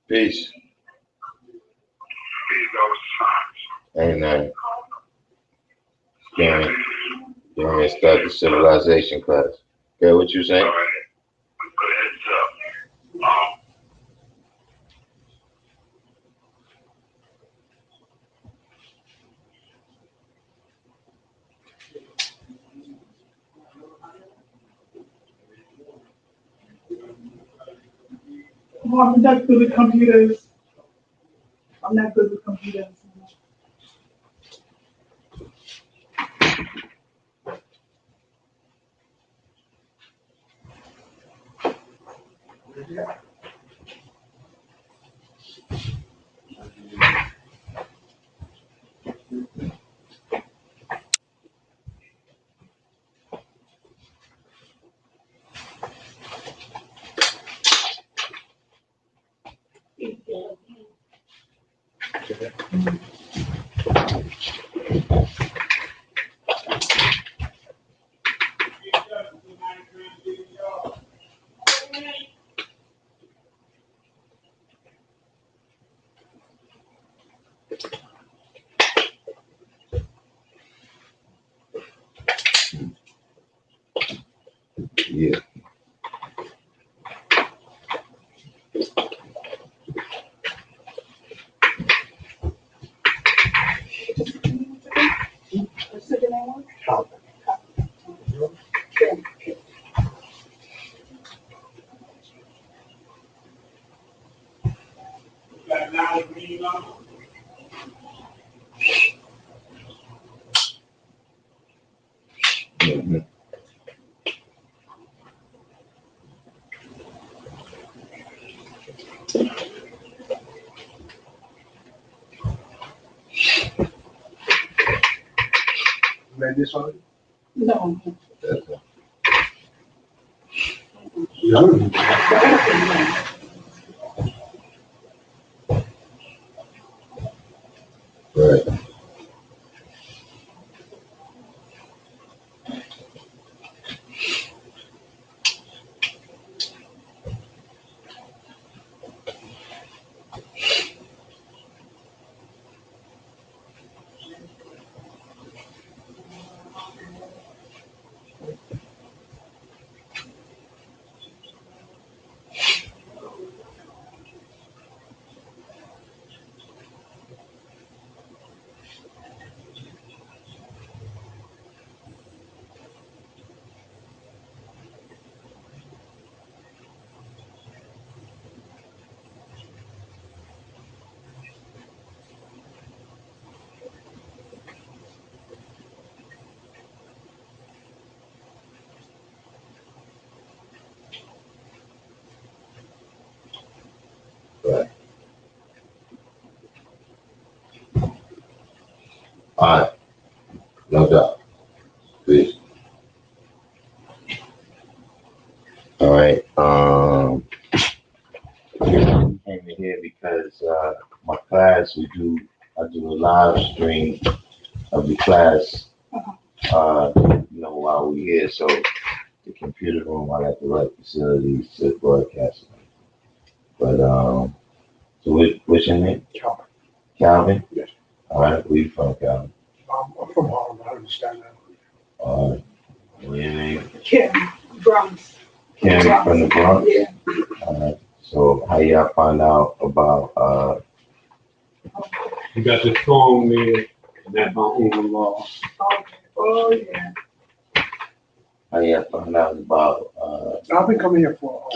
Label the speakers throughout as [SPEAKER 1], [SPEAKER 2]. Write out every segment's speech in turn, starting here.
[SPEAKER 1] Peace. Amen. Giving me start the civilization class. Okay, what you saying?
[SPEAKER 2] I'm not good with computers. I'm not good with computers.
[SPEAKER 1] Yeah. Mm-hmm.
[SPEAKER 3] Read this one?
[SPEAKER 2] No.
[SPEAKER 3] No.
[SPEAKER 1] Right. Right. All right. No doubt. Peace. All right. I came in here because my class I do a live stream of the class. While we're here, so the computer room, I got the right facilities to broadcast. But so what's your name?
[SPEAKER 3] Calvin.
[SPEAKER 1] Calvin.
[SPEAKER 3] Yes.
[SPEAKER 1] All right. Where you from, Calvin?
[SPEAKER 3] I'm from Harlem. I understand that.
[SPEAKER 1] All right. What's your name?
[SPEAKER 2] Kim, Bronx.
[SPEAKER 1] Kim from the Bronx.
[SPEAKER 2] Yeah.
[SPEAKER 1] All right. So how y'all find out about
[SPEAKER 4] You got the song there, and that's my own law.
[SPEAKER 2] Oh, yeah.
[SPEAKER 1] how y'all find out about
[SPEAKER 3] I've been coming here for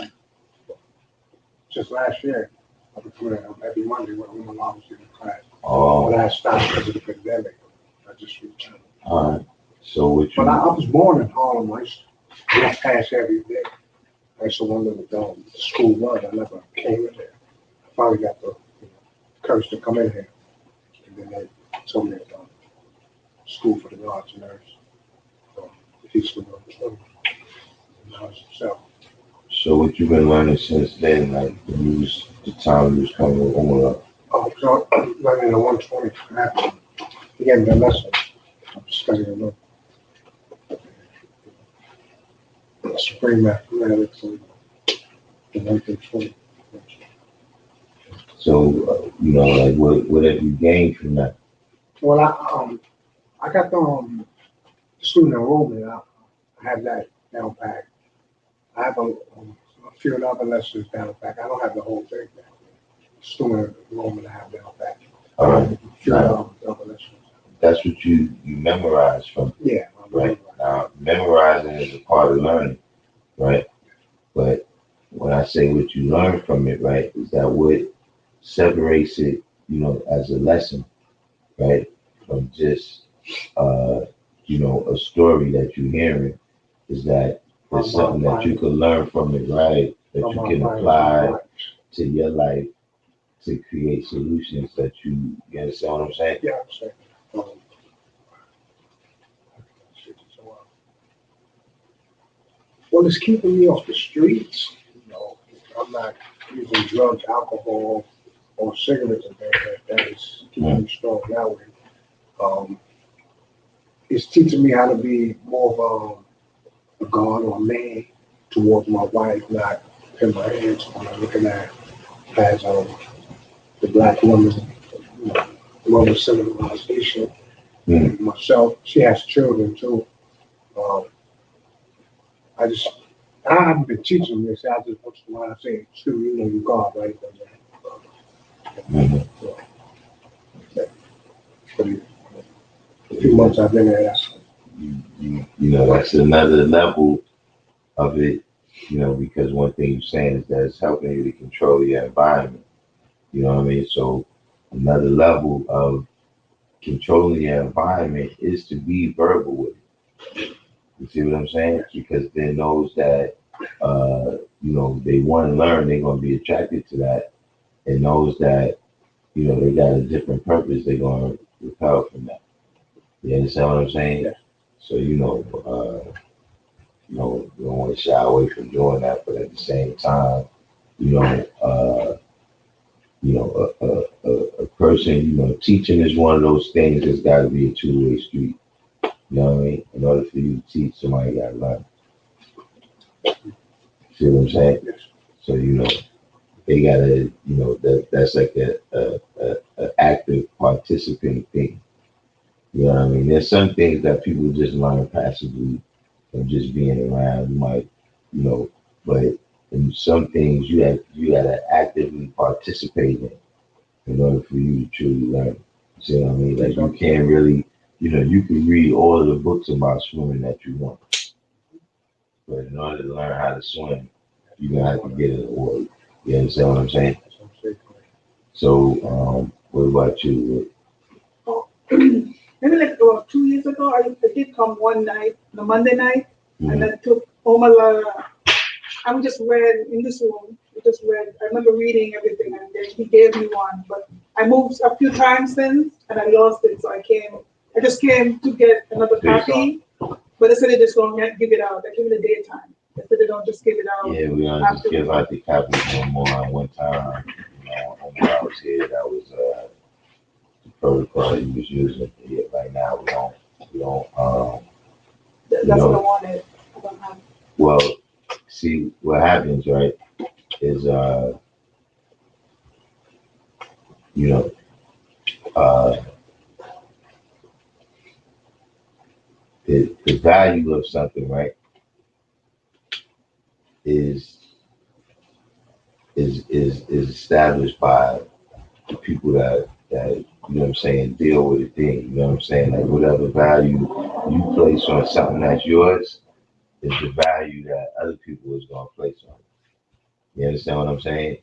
[SPEAKER 3] just last year. I've been coming here every Monday when my mom was in class. But I stopped because of the pandemic. I just returned.
[SPEAKER 1] all right. So what you
[SPEAKER 3] But I was born in Harlem. I used to walk past every day. I used to wonder what the school was. I never came in there. I finally got the courage to come in here. And then they told me about school for the arts and nurse. Teach me on 20. And I was himself.
[SPEAKER 1] So what you've been learning since then, like the time you was coming with Umar?
[SPEAKER 3] So I'm learning the 120 math. Again, the lesson. I'm studying them. Supreme mathematics and the 1920.
[SPEAKER 1] So like what have you gained from that?
[SPEAKER 3] Well, I got the student enrollment. I have that down pat. I have a few other lessons down pat. I don't have the whole thing down. Student enrollment I have down pat.
[SPEAKER 1] All right.
[SPEAKER 3] Few other lessons.
[SPEAKER 1] That's what you memorize from.
[SPEAKER 3] Yeah.
[SPEAKER 1] Right. Now, memorizing is a part of learning, right? But when I say what you learn from it, right, is that what separates it, as a lesson, right, from just, a story that you're hearing, is that there's something that you can learn from it, right, that you can apply to your life to create solutions that you understand what I'm saying?
[SPEAKER 3] Yeah, I'm saying. Well, it's keeping me off the streets. I'm not using drugs, alcohol, or cigarettes and things like that. It's keeping me strong that way. It's teaching me how to be more of a God or a man towards my wife, not pin my hands on her, looking at as the black woman, woman civilization. And myself, she has children too. I haven't been teaching this. I just once in a while I say, "Stu, you God, right?" For the few months I've been there,
[SPEAKER 1] That's another level of it, because one thing you're saying is that it's helping you to control your environment. You know what I mean? So another level of controlling your environment is to be verbal with it. You see what I'm saying? Because then those that, they want to learn, they're going to be attracted to that. And those that, they got a different purpose, they're going to repel from that. You understand what I'm saying?
[SPEAKER 3] Yeah.
[SPEAKER 1] So, you don't want to shy away from doing that, but at the same time, a person, teaching is one of those things that's got to be a two-way street. You know what I mean? In order for you to teach, somebody got to learn. See what I'm saying?
[SPEAKER 3] Yes.
[SPEAKER 1] So, they got to, that's like a active participant thing. You know what I mean? There's some things that people just learn passively from just being around. You might, but in some things you got to actively participate in order for you to truly learn. You see what I mean? Like you can't really, you can read all of the books about swimming that you want, but in order to learn how to swim, you're gonna have to get in the water. You understand what I'm saying? So, what about you?
[SPEAKER 2] Maybe like about 2 years ago, I did come one night, on a Monday night, and I took Omala. I just read in this room. I remember reading everything, and then he gave me one. But I moved a few times since, and I lost it. So I just came to get another copy. But they said they just don't give it out. They give it a daytime. They said they don't just give it out.
[SPEAKER 1] Yeah, we don't just give out the copies no more. One time, when I was here, that was the protocol he was using. Yeah, right now we don't.
[SPEAKER 2] That's what I wanted. I don't have.
[SPEAKER 1] Well, see what happens, right? Is the value of something, right? Is established by the people that deal with a thing. You know what I'm saying? Like whatever value you place on something that's yours is the value that other people is gonna place on it. You understand what I'm saying?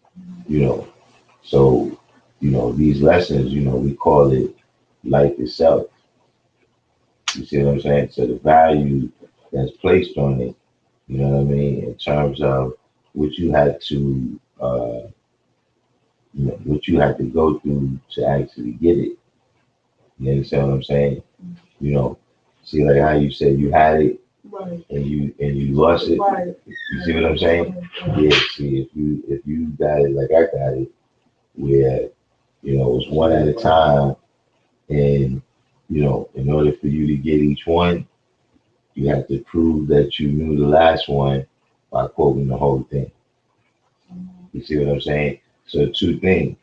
[SPEAKER 1] So these lessons, we call it life itself. You see what I'm saying? So the value that's placed on it, you know what I mean, in terms of what you had to what you had to go through to actually get it. You understand what I'm saying? You know, see like how you said you had it
[SPEAKER 2] Right.
[SPEAKER 1] and you lost it.
[SPEAKER 2] Right.
[SPEAKER 1] You see what I'm saying? Yeah. See, if you got it like I got it, where it was one at a time, and in order for you to get each one, you have to prove that you knew the last one by quoting the whole thing. You see what I'm saying? So two things.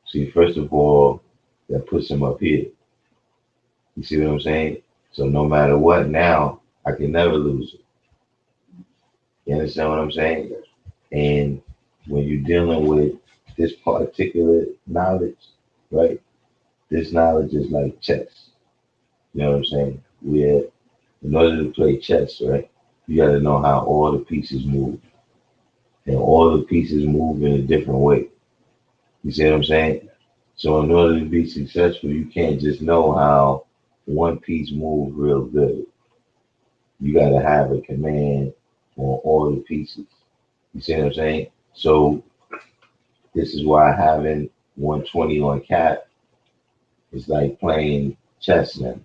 [SPEAKER 1] See, first of all, that puts him up here. You see what I'm saying? So no matter what, now I can never lose it. You understand what I'm saying? And when you're dealing with this particular knowledge, right? This knowledge is like chess. You know what I'm saying? Where in order to play chess, right, you got to know how all the pieces move, and all the pieces move in a different way. You see what I'm saying? So in order to be successful, you can't just know how one piece moves real good. You got to have a command on all the pieces. You see what I'm saying? So this is why having 120 on cap is like playing chess now.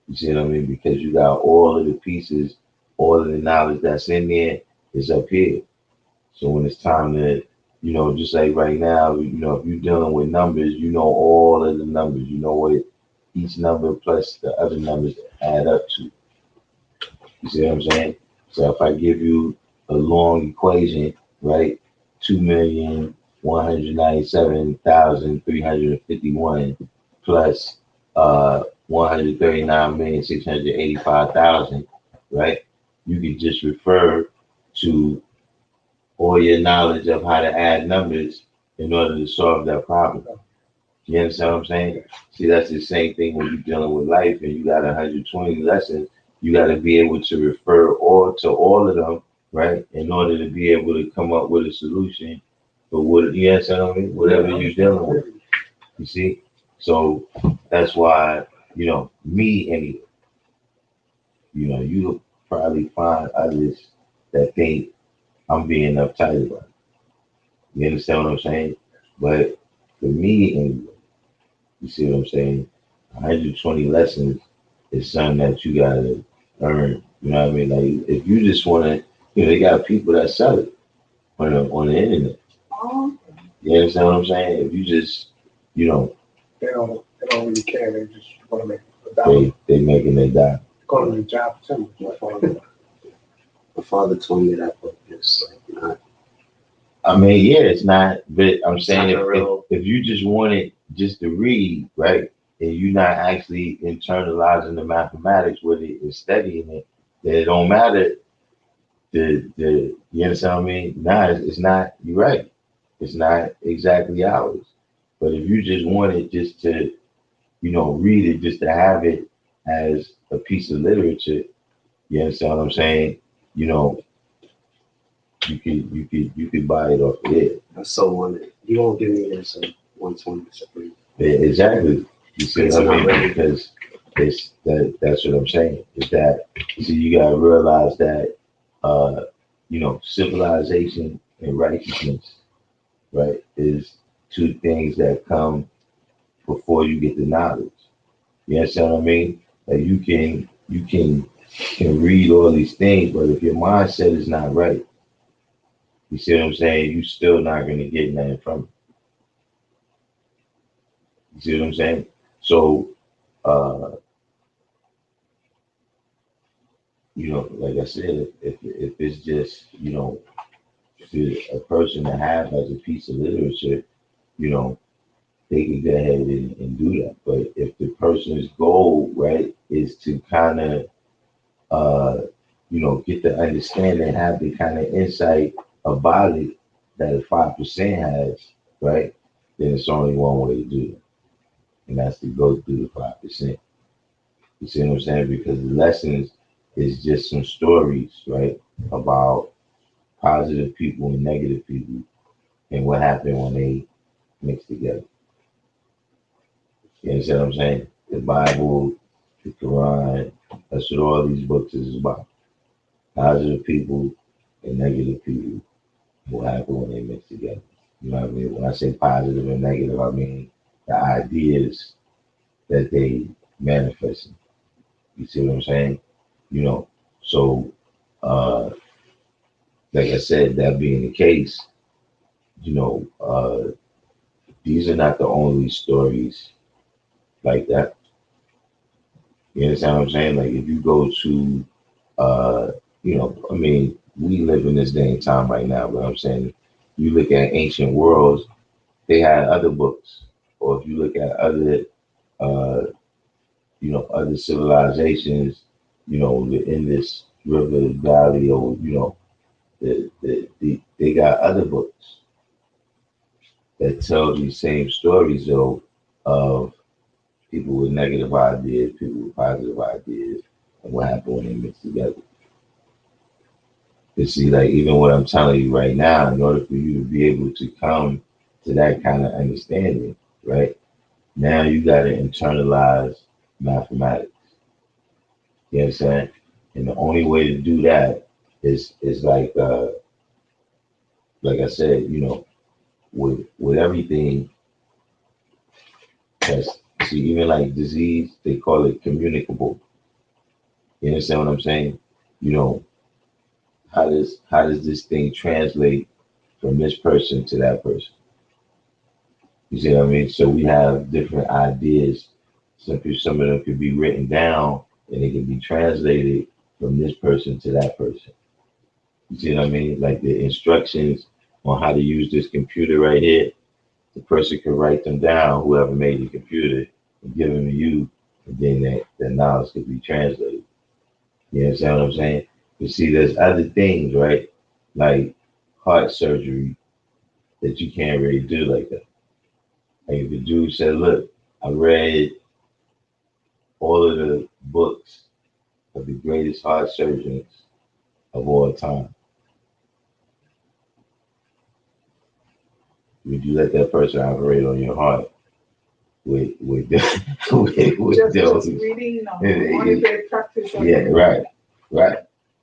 [SPEAKER 1] You see what I mean? Because you got all of the pieces, all of the knowledge that's in there is up here. So when it's time to, just like right now, if you're dealing with numbers, you know all of the numbers. You know what each number plus the other numbers add up to. You see what I'm saying? So if I give you a long equation, right? 2,197,351 plus 139,685,000, right? You can just refer to all your knowledge of how to add numbers in order to solve that problem. You understand what I'm saying? See, that's the same thing when you're dealing with life and you got 120 lessons. You got to be able to refer all of them, right? In order to be able to come up with a solution for what you understand what I mean? Whatever you're dealing with. You see? So that's why, me anyway, you'll probably find others that think I'm being uptight about it. You understand what I'm saying? But for me anyway, you see what I'm saying? 120 lessons is something that you gotta earn. You know what I mean? Like if you just wanna, they got people that sell it on the internet.
[SPEAKER 2] Oh,
[SPEAKER 1] You understand what I'm saying? If you just, you know,
[SPEAKER 3] they don't really care. They just want to make a dollar.
[SPEAKER 1] they making their dime.
[SPEAKER 3] Going to the job too.
[SPEAKER 5] My father told me that book is like not.
[SPEAKER 1] I mean, yeah, it's not, but I'm saying
[SPEAKER 5] not real.
[SPEAKER 1] if you just want it just to read, right, and you're not actually internalizing the mathematics with it and studying it, then it don't matter. You understand what I mean? Nah, it's not. You're right. It's not exactly ours. But if you just want it just to, read it just to have it as a piece of literature, you understand what I'm saying? You know, you could buy it off the
[SPEAKER 5] I so wanted. You won't give me this 120 free.
[SPEAKER 1] Exactly. You see
[SPEAKER 5] It's
[SPEAKER 1] what I
[SPEAKER 5] not
[SPEAKER 1] mean?
[SPEAKER 5] ready.
[SPEAKER 1] Because that's what I'm saying. Is that see you gotta realize that civilization and righteousness, right, is two things that come before you get the knowledge. You understand what I mean? Like you can read all these things, but if your mindset is not right, you see what I'm saying, you still not gonna get nothing from it. You see what I'm saying? So uh like I said, if it's just, for a person to have as a piece of literature, you know, they can go ahead and do that. But if the person's goal, right, is to kind of, get the understanding, have the kind of insight about it that a 5% has, right, then it's only one way to do it. And that's to go through the 5%. You see what I'm saying? Because the lessons is just some stories, right, about positive people and negative people and what happened when they mix together. You understand what I'm saying? The Bible, the Quran, that's what all these books is about. Positive people and negative people what happens when they mix together. You know what I mean? When I say positive and negative, I mean the ideas that they manifest. You see what I'm saying? You know, so like I said, that being the case, you know, these are not the only stories like that. You understand what I'm saying? Like if you go to, uh, you know, I mean, we live in this day and time right now, but I'm saying you look at ancient worlds, they had other books, or if you look at other, uh, you know, other civilizations, you know, the Indus River Valley, or you know, they got other books that tell these same stories though of people with negative ideas, people with positive ideas, and what happened when they mix together. You see, like even what I'm telling you right now, in order for you to be able to come to that kind of understanding, right? Now you got to internalize mathematics. You understand? And the only way to do that is like I said, you know, with everything that's see, even like disease, they call it communicable. You understand what I'm saying? You know, how does this thing translate from this person to that person? You see what I mean? So we have different ideas. Some of them could be written down and it can be translated from this person to that person. You see what I mean? Like the instructions on how to use this computer right here, the person can write them down, whoever made the computer, and give them to you, and then that knowledge can be translated. You understand what I'm saying? You see, there's other things, right? Like heart surgery that you can't really do like that. Like if the dude said, look, I read all of the books of the greatest heart surgeons of all time. Would you let that person operate on your heart with with
[SPEAKER 2] just
[SPEAKER 1] those?
[SPEAKER 2] reading, no. Only they practice.
[SPEAKER 1] Yeah, right, right.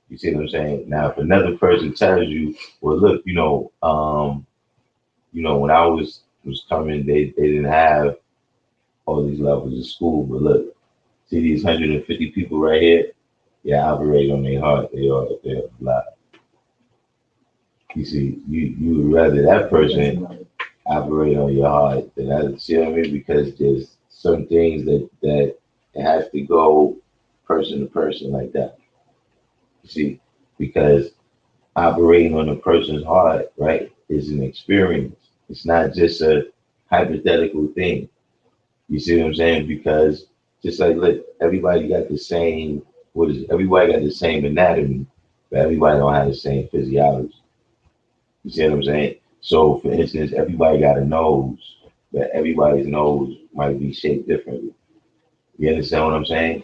[SPEAKER 1] You see what I'm saying? Now, if another person tells you, well, look, when I was coming, they didn't have all these levels of school, but look, see these 150 people right here? Yeah, operate on their heart. They're alive. You see, you would rather that person operate on your heart than that. See what I mean? Because there's some things that it has to go person to person like that. You see, because operating on a person's heart, right, is an experience. It's not just a hypothetical thing. You see what I'm saying? Because just like look, everybody got the same everybody got the same anatomy, but everybody don't have the same physiology. You see what I'm saying? So for instance, everybody got a nose, but everybody's nose might be shaped differently. You understand what I'm saying?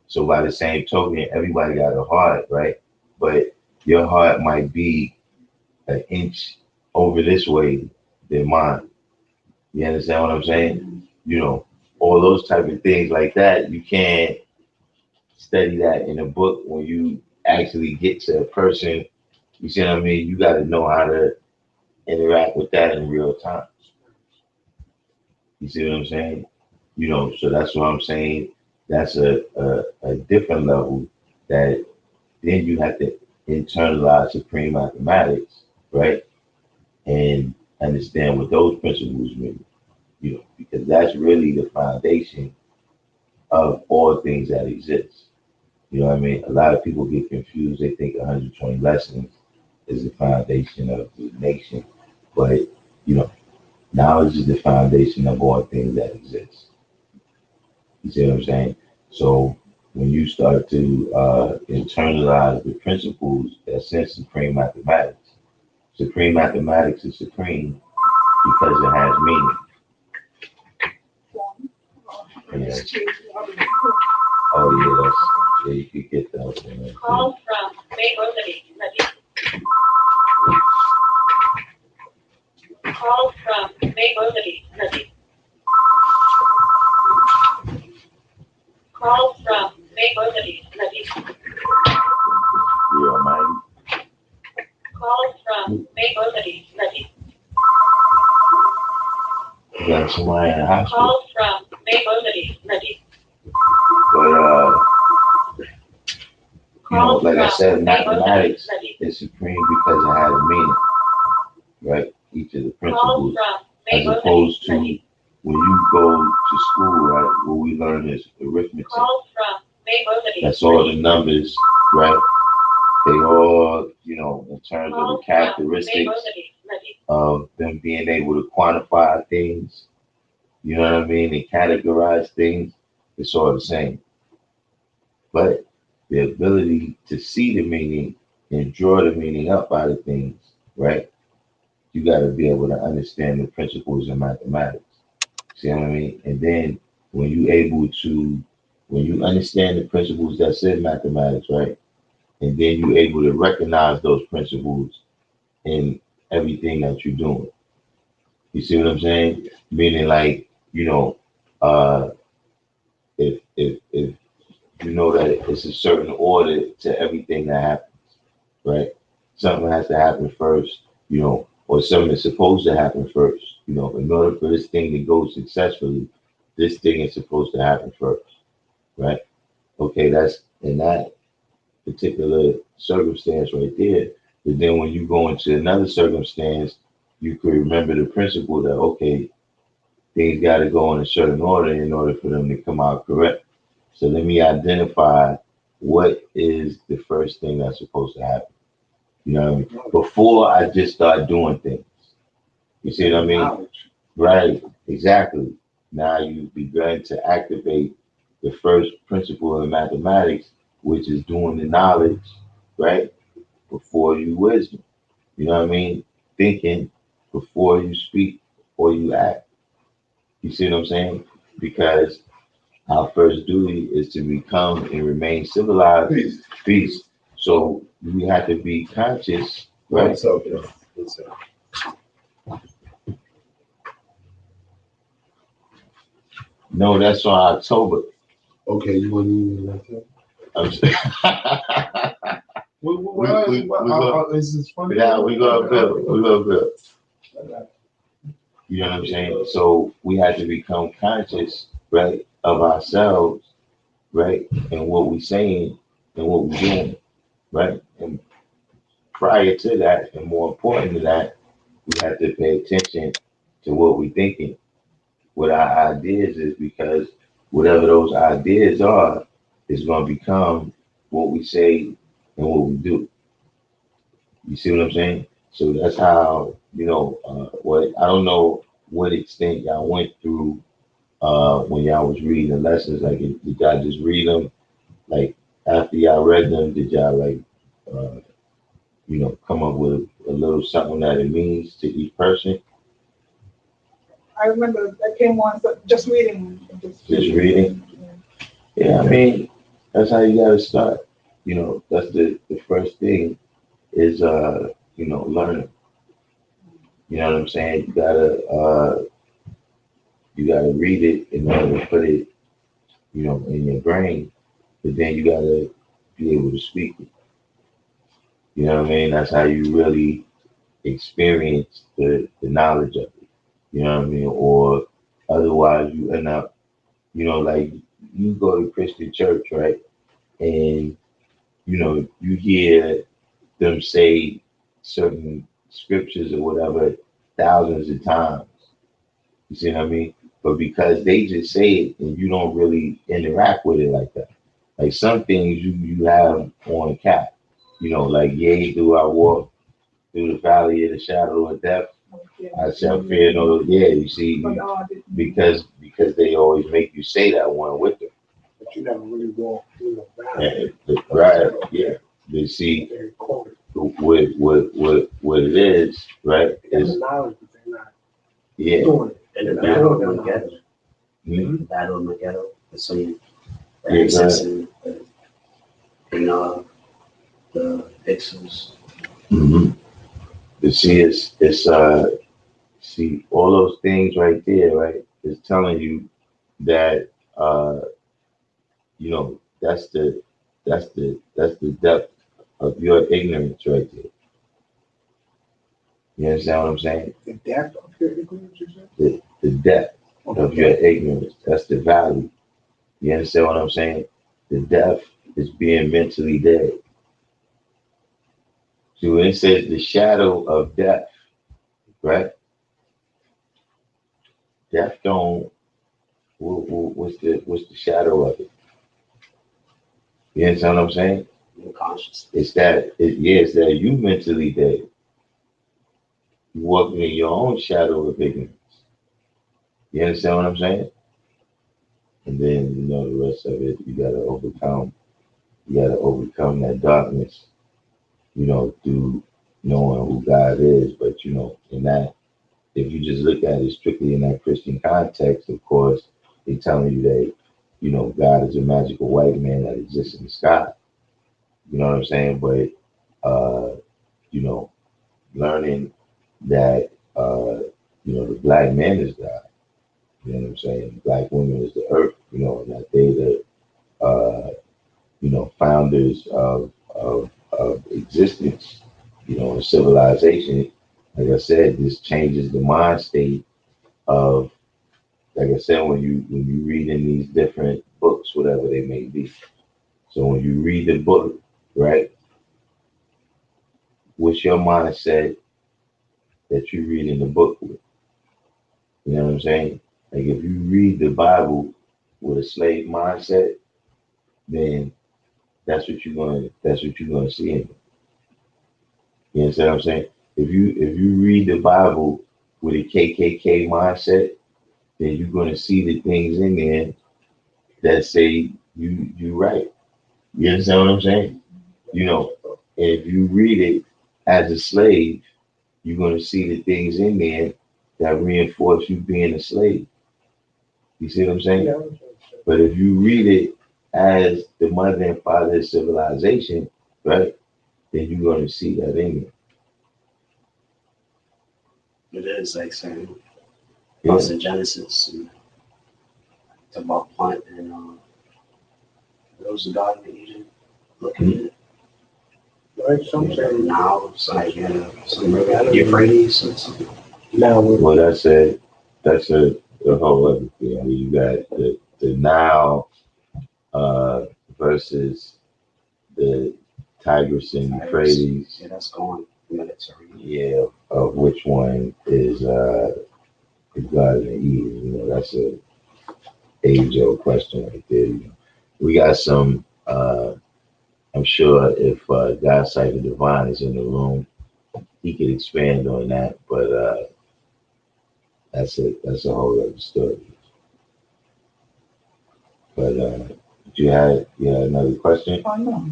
[SPEAKER 1] So by the same token, everybody got a heart, right? But your heart might be an inch over this way than mine. You understand what I'm saying? All those type of things like that, you can't study that in a book when you actually get to a person. You see what I mean? You got to know how to interact with that in real time. You see what I'm saying? So that's what I'm saying. That's a different level that then you have to internalize supreme mathematics, right? And understand what those principles mean, because that's really the foundation of all things that exist. You know what I mean? A lot of people get confused. They think 120 lessons is the foundation of the nation. But, you know, knowledge is the foundation of all things that exist. You see what I'm saying? So when you start to internalize the principles that sense supreme mathematics is supreme because it has meaning. Yeah. Oh yeah, you could get that.
[SPEAKER 6] Call from May Call from May Call from May
[SPEAKER 1] Yeah, man.
[SPEAKER 6] Call Call from Bay Remedy ready.
[SPEAKER 1] You got somebody in the hospital.
[SPEAKER 6] Call from Bay Remedy ready.
[SPEAKER 1] But you know,
[SPEAKER 6] Call
[SPEAKER 1] like I
[SPEAKER 6] from
[SPEAKER 1] said,
[SPEAKER 6] Bay
[SPEAKER 1] mathematics
[SPEAKER 6] ready.
[SPEAKER 1] is supreme because it has meaning, right? Each of the
[SPEAKER 6] Call
[SPEAKER 1] principles,
[SPEAKER 6] from
[SPEAKER 1] as
[SPEAKER 6] Bay
[SPEAKER 1] opposed to
[SPEAKER 6] ready.
[SPEAKER 1] when you go to school, right? What we learn is arithmetic.
[SPEAKER 6] Call from Bay Remedy.
[SPEAKER 1] That's all the numbers, right? They all, you know, in terms of the characteristics of them being able to quantify things, you know what I mean, and categorize things, it's all the same. But the ability to see the meaning and draw the meaning up out of things, right? You got to be able to understand the principles of mathematics. See what I mean? And then when when you understand the principles that's in mathematics, right? And then you're able to recognize those principles in everything that you're doing. You see what I'm saying? Meaning, like, you know, uh, if you know that it's a certain order to everything that happens, right? Something has to happen first, you know, or something is supposed to happen first. You know, in order for this thing to go successfully, this thing is supposed to happen first, right? Okay, that's in that particular circumstance right there. But then when you go into another circumstance, you could remember the principle that, okay, things got to go in a certain order in order for them to come out correct. So let me identify what is the first thing that's supposed to happen. You know what I mean? Before I just start doing things. You see what I mean?
[SPEAKER 3] Knowledge.
[SPEAKER 1] Right, exactly. Now you've begun to activate the first principle of mathematics, which is doing the knowledge, right? Before you wisdom. You know what I mean? Thinking before you speak or you act. You see what I'm saying? Because our first duty is to become and remain civilized. Peace. So we have to be conscious, right?
[SPEAKER 5] What's up, yo? What's up?
[SPEAKER 1] No, that's on October.
[SPEAKER 5] Okay, you want to use that?
[SPEAKER 1] I'm
[SPEAKER 5] Is this funny?
[SPEAKER 1] yeah, we gonna build. You know what I'm saying? So we have to become conscious, right, of ourselves, right, and what we're saying and what we're doing, right? And prior to that, and more important to that, we have to pay attention to what we're thinking, what our ideas is, because whatever those ideas are is going to become what we say and what we do. You see what I'm saying? So that's how, you know, what I don't know what extent y'all went through when y'all was reading the lessons. Like, did y'all just read them? Like, after y'all read them, did y'all, like, uh, you know, come up with a little something that it means to each person?
[SPEAKER 2] I remember I came once, but just reading.
[SPEAKER 1] Just reading? Yeah, I mean, that's how you got to start. You know, that's the first thing is, you know, learning. You know what I'm saying? You gotta read it in order to put it, you know, in your brain, but then you gotta be able to speak it. You know what I mean? That's how you really experience the knowledge of it. You know what I mean? Or otherwise you end up, you know, like you go to Christian church, right? And, you know, you hear them say certain scriptures or whatever thousands of times. You see what I mean? But because they just say it and you don't really interact with it like that. Like some things you have on cap, you know, like yea, do I walk through the valley of the shadow of death, I shall fear no. Yeah, you see, because they always make you say that one with them.
[SPEAKER 3] But you never really walk through the valley.
[SPEAKER 1] Right, yeah. They see
[SPEAKER 3] They quote it.
[SPEAKER 1] what it is, right?
[SPEAKER 3] They got
[SPEAKER 1] Is
[SPEAKER 3] the knowledge, but they're not
[SPEAKER 1] yeah.
[SPEAKER 3] doing it.
[SPEAKER 5] And the
[SPEAKER 3] They
[SPEAKER 5] battle
[SPEAKER 3] don't
[SPEAKER 5] in
[SPEAKER 3] know
[SPEAKER 5] the ghetto.
[SPEAKER 1] Mhm.
[SPEAKER 5] The battle in the ghetto. The same
[SPEAKER 1] Yeah,
[SPEAKER 5] access and the pixels.
[SPEAKER 1] Mm-hmm. You see, it's see all those things right there, right? Is telling you that you know that's the depth of your ignorance right there. You understand what I'm saying?
[SPEAKER 3] The depth of your ignorance, you said?
[SPEAKER 1] The depth of your ignorance. That's the value. You understand what I'm saying? The death is being mentally dead. See, when it says the shadow of death, right? Death don't. What's the shadow of it? You understand what I'm saying?
[SPEAKER 5] Unconscious.
[SPEAKER 1] It's that. It's that you mentally dead. You walking in your own shadow of ignorance. You understand what I'm saying? And then the rest of it. You gotta overcome. You gotta overcome that darkness. Through knowing who God is. But in that, if you just look at it strictly in that Christian context, of course, they telling you that, God is a magical white man that exists in the sky. You know what I'm saying? But, learning that, the black man is God. You know what I'm saying? Black woman is the earth, and that they the, founders of existence, and civilization. Like I said, this changes the mind state of, like I said, when you read in these different books, whatever they may be. So when you read the book, right, what's your mindset that you read in the book with? You know what I'm saying? Like if you read the Bible with a slave mindset, then that's what you're gonna see in it. You understand what I'm saying? If you read the Bible with a KKK mindset, then you're gonna see the things in there that say you right. You understand what I'm saying? If you read it as a slave, you're gonna see the things in there that reinforce you being a slave. You see what I'm saying?
[SPEAKER 3] Yeah.
[SPEAKER 1] But if you read it as the mother and father of civilization, right, then you're gonna see that in there.
[SPEAKER 5] It is like saying
[SPEAKER 1] Yeah.
[SPEAKER 5] parts of Genesis and it's about plant and it was the Garden of Eden. Looking at it.
[SPEAKER 3] Right, some say
[SPEAKER 5] Now it's like some Euphrates or something.
[SPEAKER 3] now we're
[SPEAKER 1] Well, that's a whole other thing. I mean, you got the Nile versus the Tigris and Euphrates.
[SPEAKER 5] Yeah, that's going Mediterranean.
[SPEAKER 1] Yeah, of which one is the Garden of Eden? That's a age-old question right there. We got some. I'm sure if God Cypher Divine is in the room, he could expand on that. But that's a whole other story. But you had another question.
[SPEAKER 2] Oh, no.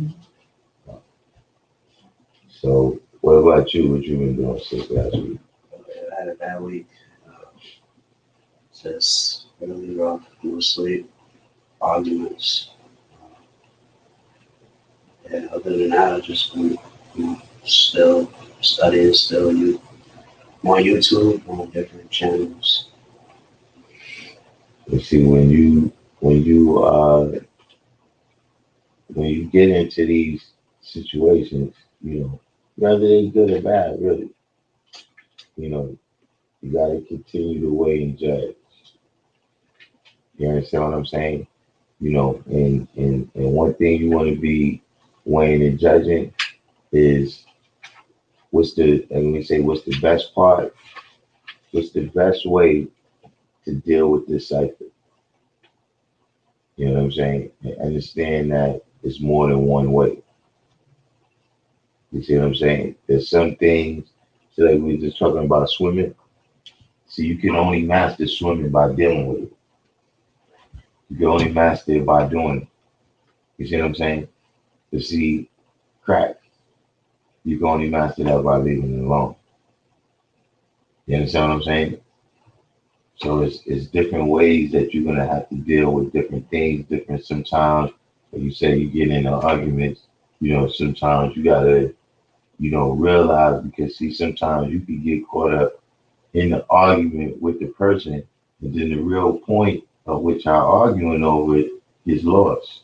[SPEAKER 1] So what about you? What you been doing since last week?
[SPEAKER 5] I had a bad week. Just really rough. No sleep. Arguments. Yeah, other than that, I just been, still studying, still on YouTube, on different channels.
[SPEAKER 1] You see, when you get into these situations, whether they good or bad, really, you gotta continue to weigh and judge. You understand what I'm saying? And one thing you want to be weighing and judging is what's the best part? What's the best way to deal with this cycle? You know what I'm saying? And understand that it's more than one way. You see what I'm saying? There's some things, so like we were just talking about swimming. See, you can only master swimming by dealing with it. You can only master it by doing it. You see what I'm saying? To see crack, you can only master that by leaving it alone. You understand what I'm saying? So it's different ways that you're gonna have to deal with different things. Different sometimes, like you say, you get into arguments. Sometimes you gotta, realize because see, sometimes you can get caught up in the argument with the person, and then the real point of which y'all arguing over it is lost.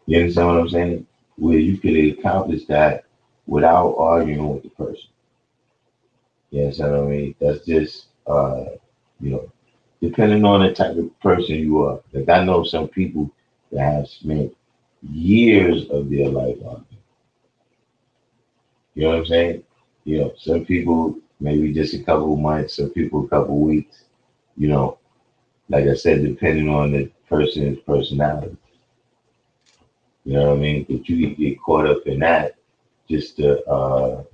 [SPEAKER 1] You understand what I'm saying? Where you could accomplish that without arguing with the person. Yes, I mean that's just you know, depending on the type of person you are. Like I know some people that have spent years of their life on it. You know what I'm saying? You know, some people maybe just a couple of months, some people a couple of weeks. You know, like I said, depending on the person's personality. You know what I mean? But you can get caught up in that just to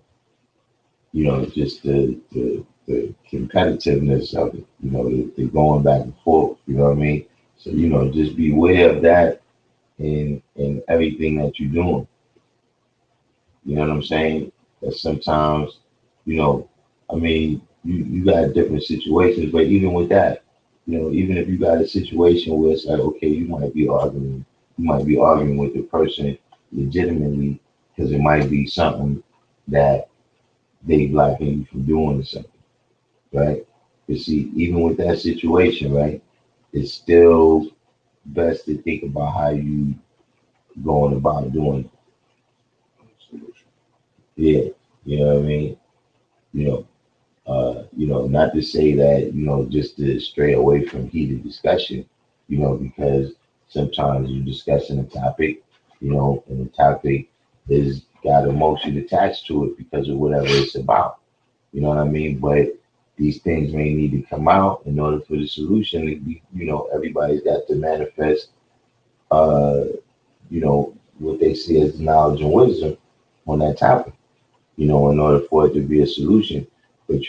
[SPEAKER 1] just the competitiveness of it, the going back and forth, you know what I mean? So, just be aware of that in everything that you're doing. You know what I'm saying? That sometimes, you know, I mean, you got different situations, but even with that, even if you got a situation where it's like, okay, you might be arguing with the person legitimately because it might be something that they blocking you from doing something, right? You see, even with that situation, right, it's still best to think about how you going about doing it. Yeah, you know what I mean? You know, not to say that, just to stray away from heated discussion, because sometimes you're discussing a topic, and the topic is got emotion attached to it because of whatever it's about. You know what I mean? But these things may need to come out in order for the solution to be, everybody's got to manifest, uh, what they see as knowledge and wisdom on that topic, in order for it to be a solution. But,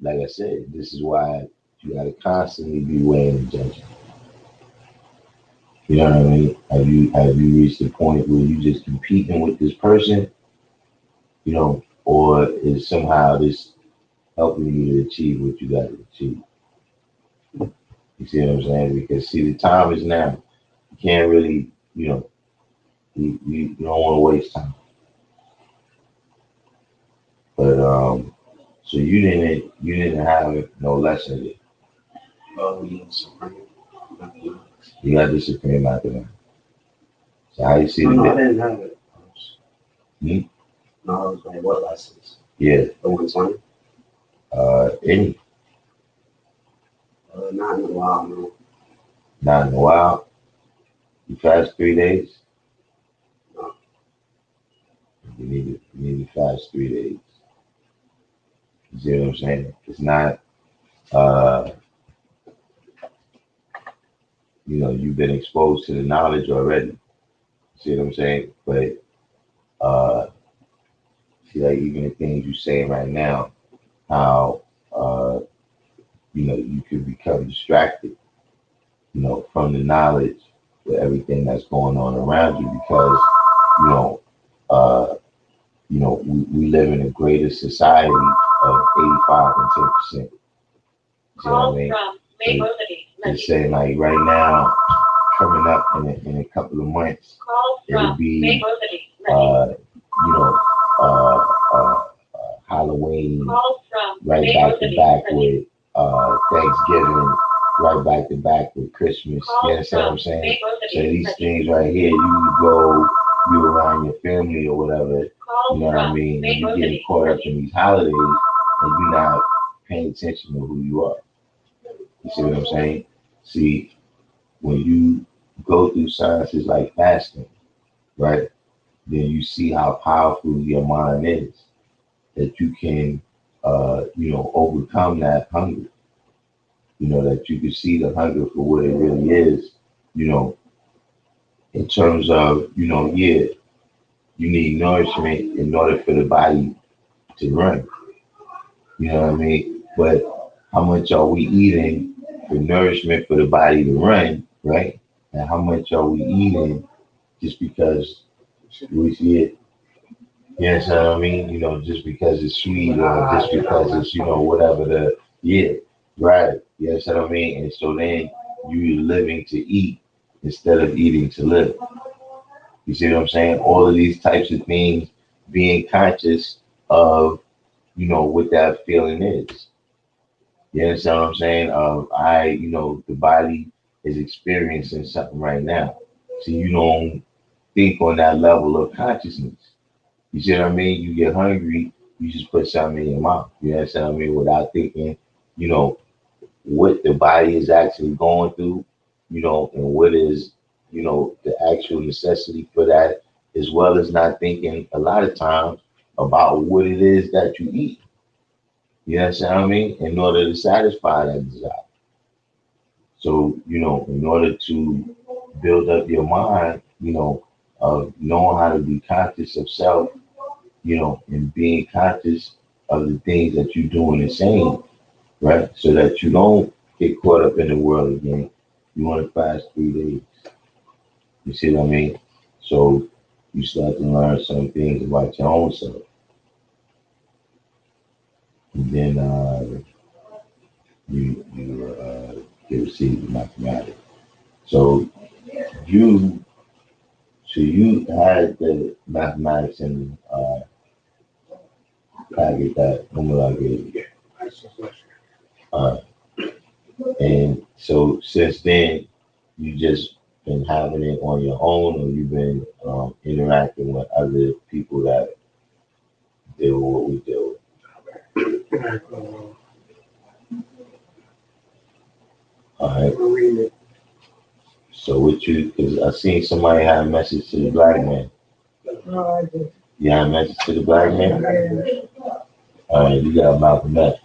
[SPEAKER 1] like I said, this is why you got to constantly be weighing and judging. You know what I mean? Have you reached the point where you just competing with this person, or is somehow this helping you to achieve what you got to achieve? You see what I'm saying? Because see, the time is now. You can't really, you don't want to waste time. But so you didn't have no lesson.
[SPEAKER 5] Oh, yes. No,
[SPEAKER 1] You got discipline after that. So how you see
[SPEAKER 5] no, I
[SPEAKER 1] the
[SPEAKER 5] didn't have it.
[SPEAKER 1] hmm?
[SPEAKER 5] No, I was like, what lessons?
[SPEAKER 1] Yeah,
[SPEAKER 5] The 120?
[SPEAKER 1] any
[SPEAKER 5] Not in a while, no.
[SPEAKER 1] not in a while. You fast 3 days.
[SPEAKER 5] No.
[SPEAKER 1] You need to fast 3 days. You see what I'm saying? It's not uh you've been exposed to the knowledge already. See what I'm saying? But uh see, like even the things you're saying right now, how you could become distracted, from the knowledge with everything that's going on around you because, you know, uh, we live in a greater society of 85 and 10%. You see what I
[SPEAKER 6] Call
[SPEAKER 1] mean?
[SPEAKER 6] from
[SPEAKER 1] So
[SPEAKER 6] Maybelline.
[SPEAKER 1] just saying like right now, coming up in a couple of months,
[SPEAKER 6] Call
[SPEAKER 1] it'll
[SPEAKER 6] from
[SPEAKER 1] be
[SPEAKER 6] Maybelline.
[SPEAKER 1] you know, uh, uh, Halloween,
[SPEAKER 6] Call from
[SPEAKER 1] right back to back
[SPEAKER 6] Maybelline.
[SPEAKER 1] with Thanksgiving, right back to back with Christmas. You
[SPEAKER 6] Call
[SPEAKER 1] understand what I'm
[SPEAKER 6] from
[SPEAKER 1] saying? So
[SPEAKER 6] Maybelline.
[SPEAKER 1] these things right here, you around your family or whatever, you
[SPEAKER 6] Call
[SPEAKER 1] know what I
[SPEAKER 6] from
[SPEAKER 1] mean? And you're getting
[SPEAKER 6] Maybelline.
[SPEAKER 1] caught up in these holidays and you're not paying attention to who you are. You see what I'm saying? See, when you go through sciences like fasting, right? Then you see how powerful your mind is. That you can, overcome that hunger. That you can see the hunger for what it really is. You know, in terms of, yeah, you need nourishment in order for the body to run. You know what I mean? But how much are we eating for nourishment for the body to run, right? And how much are we eating just because we see it? Yes, I mean, just because it's sweet or just because it's, whatever yeah, right. Yes, I mean, and so then you're living to eat instead of eating to live. You see what I'm saying? All of these types of things, being conscious of, what that feeling is. You understand what I'm saying? The body is experiencing something right now. So you don't think on that level of consciousness. You see what I mean? You get hungry, you just put something in your mouth. You understand what I mean? Without thinking, you know, what the body is actually going through, and what is, the actual necessity for that, as well as not thinking a lot of times about what it is that you eat. You understand what I mean? In order to satisfy that desire. So, in order to build up your mind, of knowing how to be conscious of self, and being conscious of the things that you're doing and saying, right? So that you don't get caught up in the world again. You want to fast 3 days. You see what I mean? So you start to learn some things about your own self. And then you get received in mathematics. So you you had the mathematics in packet that Umar gave you. Uh, and so since then, you just been having it on your own, or you've been interacting with other people that deal with what we deal with. All right. So what you? Because I seen somebody had a message to the black man.
[SPEAKER 2] No, I did.
[SPEAKER 1] You had a message to the black man.
[SPEAKER 2] Yeah.
[SPEAKER 1] All right, you got Malcolm X.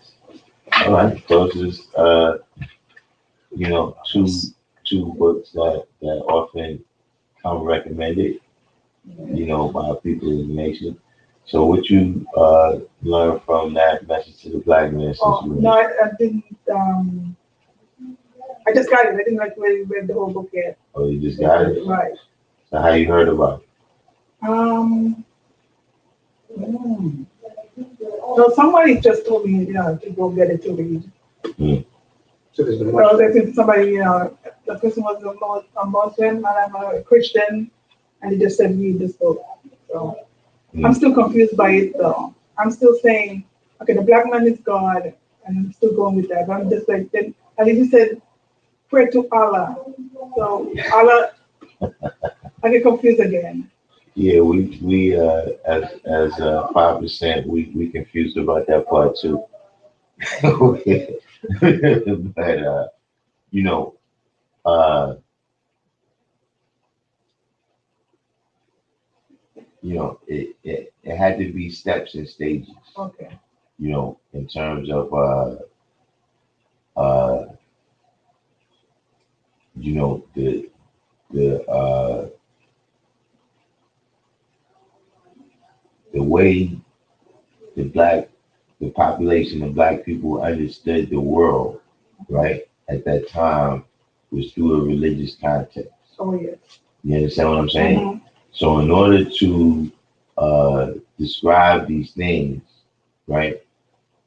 [SPEAKER 1] All right, those is two books that often come recommended, by people in the nation. So what you learned from that message to the black man since
[SPEAKER 2] Oh,
[SPEAKER 1] you
[SPEAKER 2] no, I didn't. I just got it. I didn't like really read the whole book yet.
[SPEAKER 1] Oh, you just got it?
[SPEAKER 2] Right.
[SPEAKER 1] So how you heard about it?
[SPEAKER 2] So somebody just told me, to go get it to read.
[SPEAKER 1] Mm.
[SPEAKER 3] So there's been
[SPEAKER 2] So I think somebody, the person was a Muslim and I'm a Christian, and he just said read this book. So I'm still confused by it though. I'm still saying, okay, the black man is God, and I'm still going with that. But I'm just like, then, and he said, pray to Allah. So Allah, I get confused again.
[SPEAKER 1] Yeah, we as 5%, we confused about that part too. But you know, uh, it had to be steps and stages.
[SPEAKER 2] Okay.
[SPEAKER 1] In terms of uh, the the way the population of black people understood the world, right, at that time was through a religious context.
[SPEAKER 2] Oh yes.
[SPEAKER 1] You understand what I'm saying?
[SPEAKER 2] Mm-hmm.
[SPEAKER 1] So in order to describe these things, right,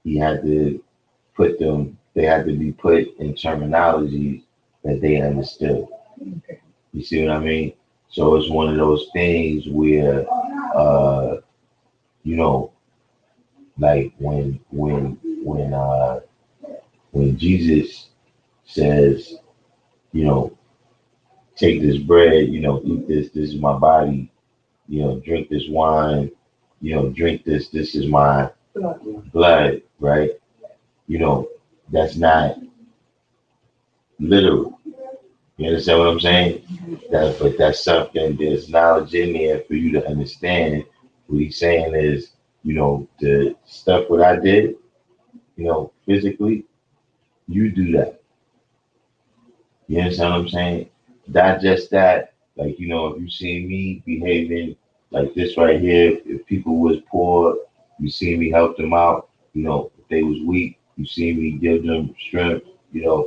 [SPEAKER 1] he had to they had to be put in terminologies that they understood.
[SPEAKER 2] Okay.
[SPEAKER 1] You see what I mean? So it's one of those things where, you know, like when Jesus says, take this bread, eat this is my body, drink this wine, drink this is my blood, right? That's not literal. You understand what I'm saying? But that's something, there's knowledge in there for you to understand. What he's saying is, the stuff what I did, physically, you do that. You understand what I'm saying? Digest that. Like, if you see me behaving like this right here, if people was poor, you see me help them out. If they was weak, you see me give them strength,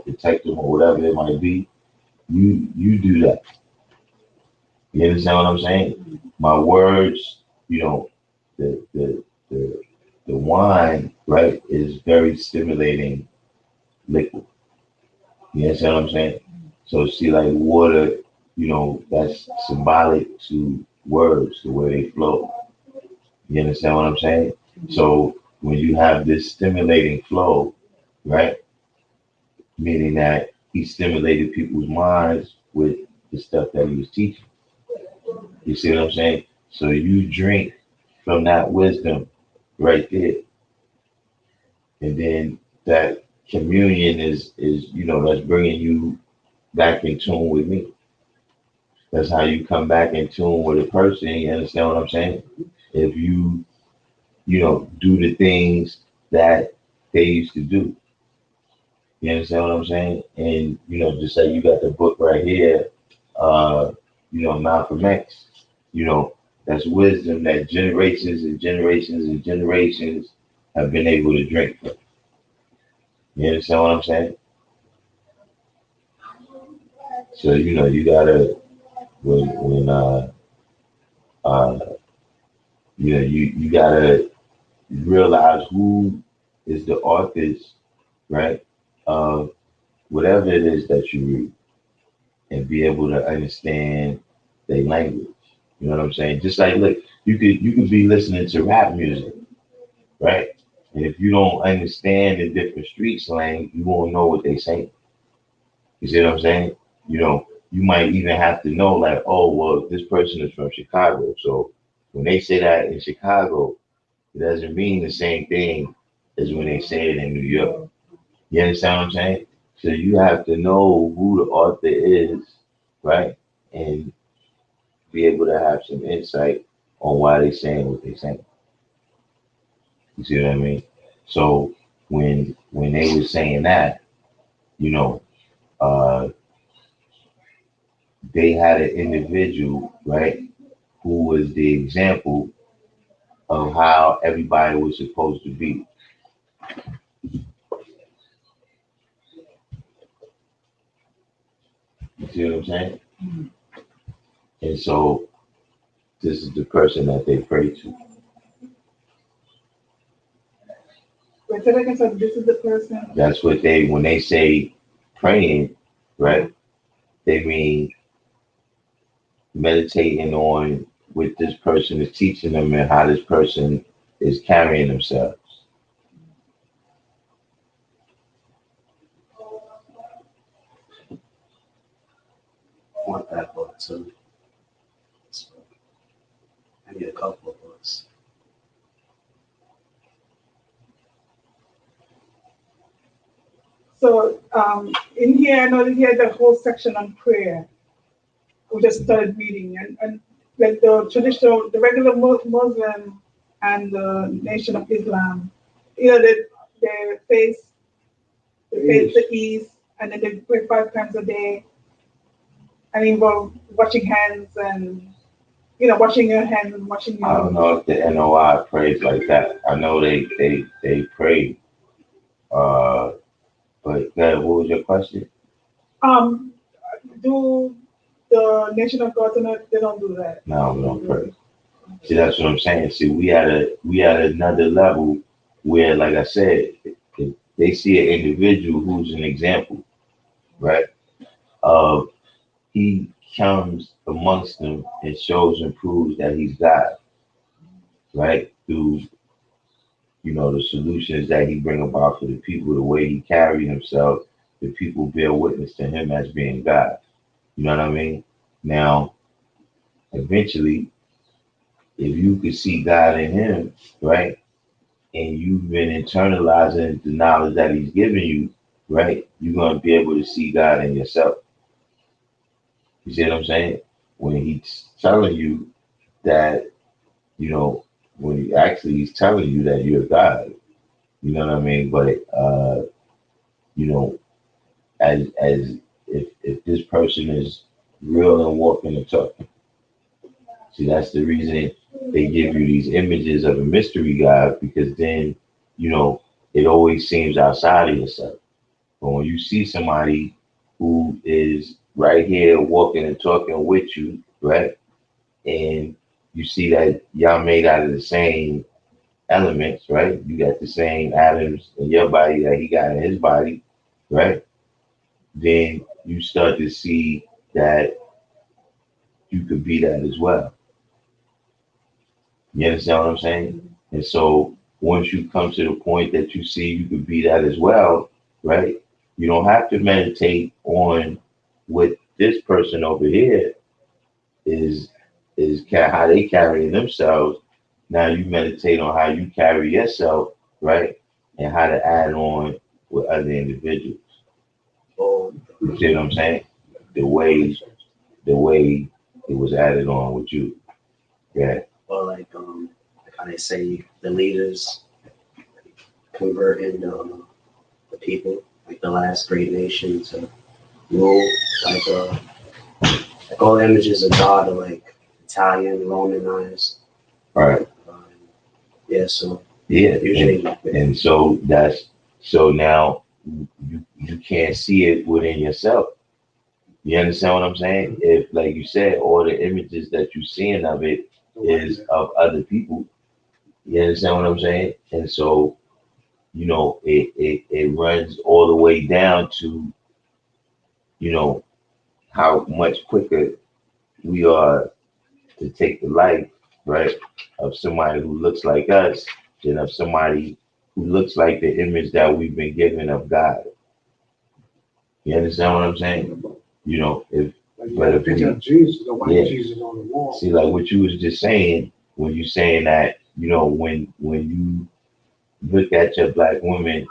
[SPEAKER 1] protect them or whatever it might be. You do that. You understand what I'm saying? My words, the the the the wine, right, is very stimulating liquid. You understand what I'm saying? So see, like water, that's symbolic to words, the way they flow. You understand what I'm saying? So when you have this stimulating flow, right, meaning that he stimulated people's minds with the stuff that he was teaching. You see what I'm saying? So you drink from that wisdom, right there. And then that communion is that's bringing you back in tune with me. That's how you come back in tune with a person. You understand what I'm saying? If you do the things that they used to do. You understand what I'm saying? And just like you got the book right here, Malcolm X, you know, that's wisdom that generations and generations and generations have been able to drink from. You understand what I'm saying? So you gotta when uh you gotta realize who is the authors, right? Of whatever it is that you read and be able to understand their language. You know what I'm saying? Just like look, you could be listening to rap music, right? And if you don't understand the different street slang, you won't know what they saying. You see what I'm saying? You might even have to know like, oh well, this person is from Chicago. So when they say that in Chicago, it doesn't mean the same thing as when they say it in New York. You understand what I'm saying? So you have to know who the author is, right? And be able to have some insight on why they're saying what they're saying. You see what I mean? So when they were saying that, you know, uh, they had an individual, right, who was the example of how everybody was supposed to be. You see what I'm saying? And so this is the person that they pray to.
[SPEAKER 2] Wait, say that again. So this is the person.
[SPEAKER 1] That's what when they say praying, right? They mean meditating on what this person is teaching them and how this person is carrying themselves.
[SPEAKER 5] I want that book too. So I need a couple of books.
[SPEAKER 2] So in here, I know here the whole section on prayer. We just started reading, and like the traditional, the regular Muslim and the Nation of Islam, they face the east, and then they pray 5 times a day, and involve washing hands and washing your hands and washing
[SPEAKER 1] I don't
[SPEAKER 2] your.
[SPEAKER 1] know if the NOI prays like that. I know they pray. Uh, but what was your question?
[SPEAKER 2] Um, do the Nation of God they don't do that?
[SPEAKER 1] No, we don't pray. See, that's what I'm saying. See, we at another level where, like I said, if they see an individual who's an example, right? Of he comes amongst them and shows and proves that he's God, right? Through the solutions that he bring about for the people, the way he carry himself, the people bear witness to him as being God. You know what I mean? Now, eventually, if you could see God in him, right, and you've been internalizing the knowledge that he's giving you, right, you're gonna be able to see God in yourself. You see what I'm saying? When he's telling you that, when he's telling you that you're God. You know what I mean? But you know, as if this person is real and walking and talking. See, that's the reason they give you these images of a mystery God, because then, it always seems outside of yourself. But when you see somebody who is right here walking and talking with you, right? And you see that y'all made out of the same elements, right? You got the same atoms in your body that he got in his body, right? Then you start to see that you could be that as well. You understand what I'm saying? And so once you come to the point that you see you could be that as well, right? You don't have to meditate on what this person over here is how they carrying themselves. Now you meditate on how you carry yourself, right? And how to add on with other individuals.
[SPEAKER 5] Or
[SPEAKER 1] You see what I'm saying? The way it was added on with you. Yeah.
[SPEAKER 5] like how they say the leaders converting the people, like the last great nation to rule, like all images of God are like Italian, Romanized.
[SPEAKER 1] Right.
[SPEAKER 5] Yeah, so
[SPEAKER 1] Yeah.
[SPEAKER 5] usually,
[SPEAKER 1] And so now you can't see it within yourself. You understand what I'm saying? If, like you said, all the images that you're seeing of it is of other people, you understand what I'm saying? And so, it runs all the way down to, how much quicker we are to take the life, right, of somebody who looks like us than of somebody who looks like the image that we've been given of God. You understand what I'm saying? If
[SPEAKER 3] Like you
[SPEAKER 1] but
[SPEAKER 3] got a
[SPEAKER 1] if
[SPEAKER 3] picture
[SPEAKER 1] we
[SPEAKER 3] of Jesus, the white
[SPEAKER 1] yeah.
[SPEAKER 3] Jesus on the wall.
[SPEAKER 1] See, like what you was just saying, when you saying that, when you look at your black woman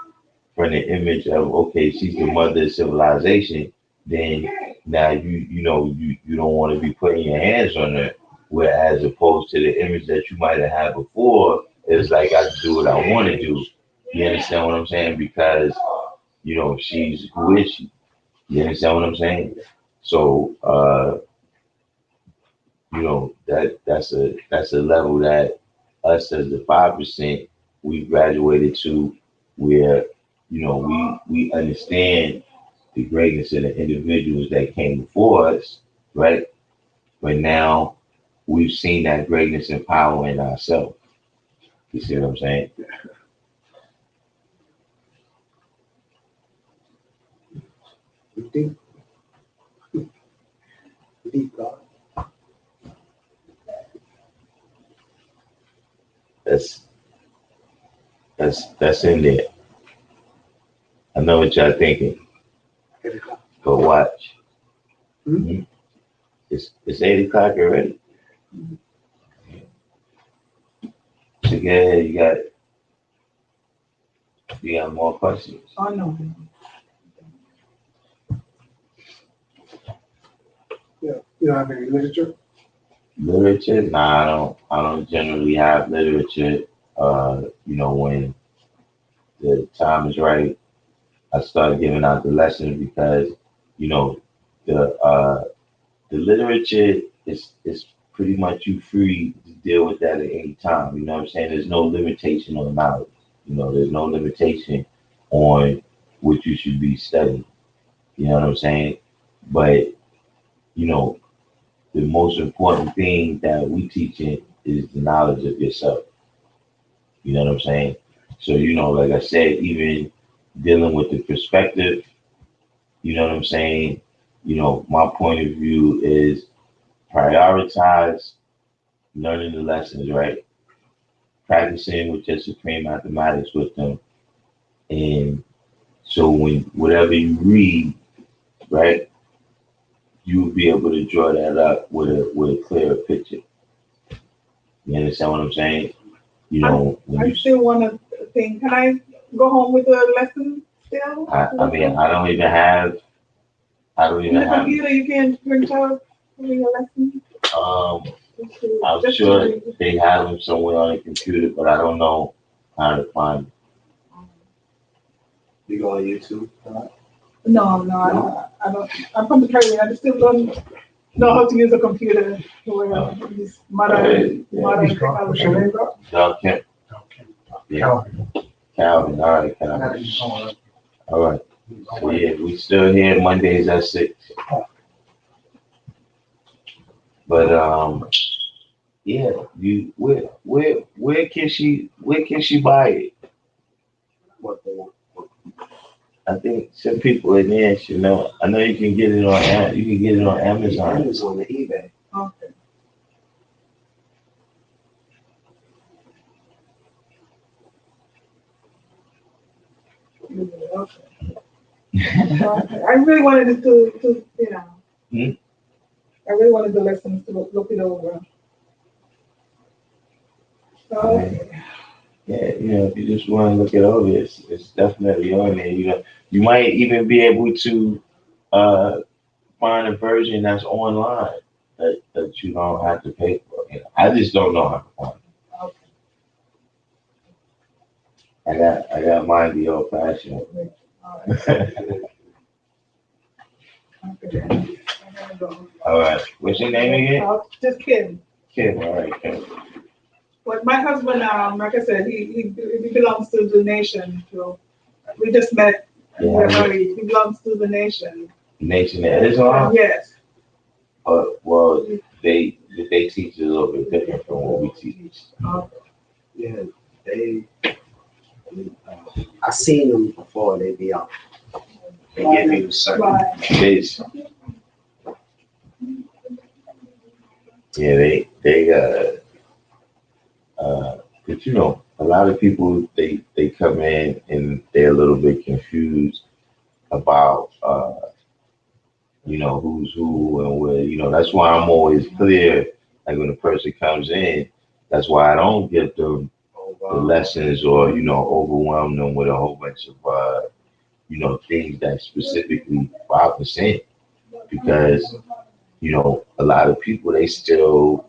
[SPEAKER 1] from the image of, okay, she's the mother of civilization, then now you don't want to be putting your hands on her. Whereas opposed to the image that you might have had before, it's like I do what I want to do. You understand what I'm saying? Because she's who is she? You understand what I'm saying? So that's a level that us as the 5% we graduated to, where we understand the greatness of the individuals that came before us, right? But now we've seen that greatness and power in ourselves. You see what I'm saying?
[SPEAKER 3] Deep, deep God.
[SPEAKER 1] That's that's in there. I know what y'all thinking, but watch.
[SPEAKER 3] Hmm?
[SPEAKER 1] It's 8 o'clock already. So yeah, you got more questions.
[SPEAKER 2] Oh, no.
[SPEAKER 3] Yeah. You don't have any literature?
[SPEAKER 1] Literature? Nah, I don't generally have literature. When the time is right, I start giving out the lessons because, you know, the the literature is pretty much you free to deal with that at any time. You know what I'm saying? There's no limitation on knowledge. There's no limitation on what you should be studying. You know what I'm saying? But, you know, the most important thing that we teach in is the knowledge of yourself. You know what I'm saying? So, like I said, even dealing with the perspective, you know what I'm saying? My point of view is prioritize learning the lessons, right? Practicing with your supreme mathematics with them. And so when whatever you read, right, you'll be able to draw that up with a clearer picture. You understand what I'm saying? When
[SPEAKER 2] I
[SPEAKER 1] you
[SPEAKER 2] still want to think. Can I go home with a lesson still?
[SPEAKER 1] I mean, I don't
[SPEAKER 2] In
[SPEAKER 1] even
[SPEAKER 2] the
[SPEAKER 1] have,
[SPEAKER 2] computer, you can print out your lesson.
[SPEAKER 1] um, I'm
[SPEAKER 2] Just to
[SPEAKER 1] sure
[SPEAKER 2] read.
[SPEAKER 1] they have them somewhere on the computer, but I don't know how to find them.
[SPEAKER 5] you go on YouTube.
[SPEAKER 2] No, I don't. I'm from the Caribbean. I still don't know how to use a computer. Well, this modern
[SPEAKER 3] What's your
[SPEAKER 2] technology.
[SPEAKER 3] name, bro?
[SPEAKER 1] Darkim,
[SPEAKER 3] Okay.
[SPEAKER 1] yeah,
[SPEAKER 3] Calvin.
[SPEAKER 1] Calvin, all right,
[SPEAKER 3] I gotta
[SPEAKER 1] Calvin.
[SPEAKER 3] use someone
[SPEAKER 1] All right.
[SPEAKER 3] else.
[SPEAKER 1] So yeah, we still here Mondays at 6. But yeah, you where can she buy it?
[SPEAKER 5] What they want.
[SPEAKER 1] I think some people in there should know. I know you can get it on Amazon.
[SPEAKER 5] Amazon, the eBay.
[SPEAKER 2] Okay. Okay. I really wanted to
[SPEAKER 1] Hmm?
[SPEAKER 2] I really wanted the lessons to look it over. Okay.
[SPEAKER 1] Yeah, if you just want to look it over, it's definitely on there. You might even be able to uh, find a version that's online that you don't have to pay for. I just don't know how to find
[SPEAKER 2] Okay.
[SPEAKER 1] it. I got mine the old fashioned.
[SPEAKER 2] All right. Okay. I gotta go.
[SPEAKER 1] All right. What's your name again?
[SPEAKER 2] Just Kim.
[SPEAKER 1] Kim. All right, Kim.
[SPEAKER 2] But my husband, like I said, he belongs to the nation. So we just met and we're
[SPEAKER 1] Yeah.
[SPEAKER 2] married. He belongs to the nation.
[SPEAKER 1] Nation of Islam.
[SPEAKER 2] Yes.
[SPEAKER 1] Well, they teach a little bit different from what we teach.
[SPEAKER 2] Okay.
[SPEAKER 5] Yeah, they. I seen them before. They be out. They give you certain.
[SPEAKER 2] Right.
[SPEAKER 1] It's, yeah, but a lot of people they come in and they're a little bit confused about who's who and where. That's why I'm always clear. Like when a person comes in, that's why I don't give them the lessons or overwhelm them with a whole bunch of things that specifically 5%, because a lot of people they still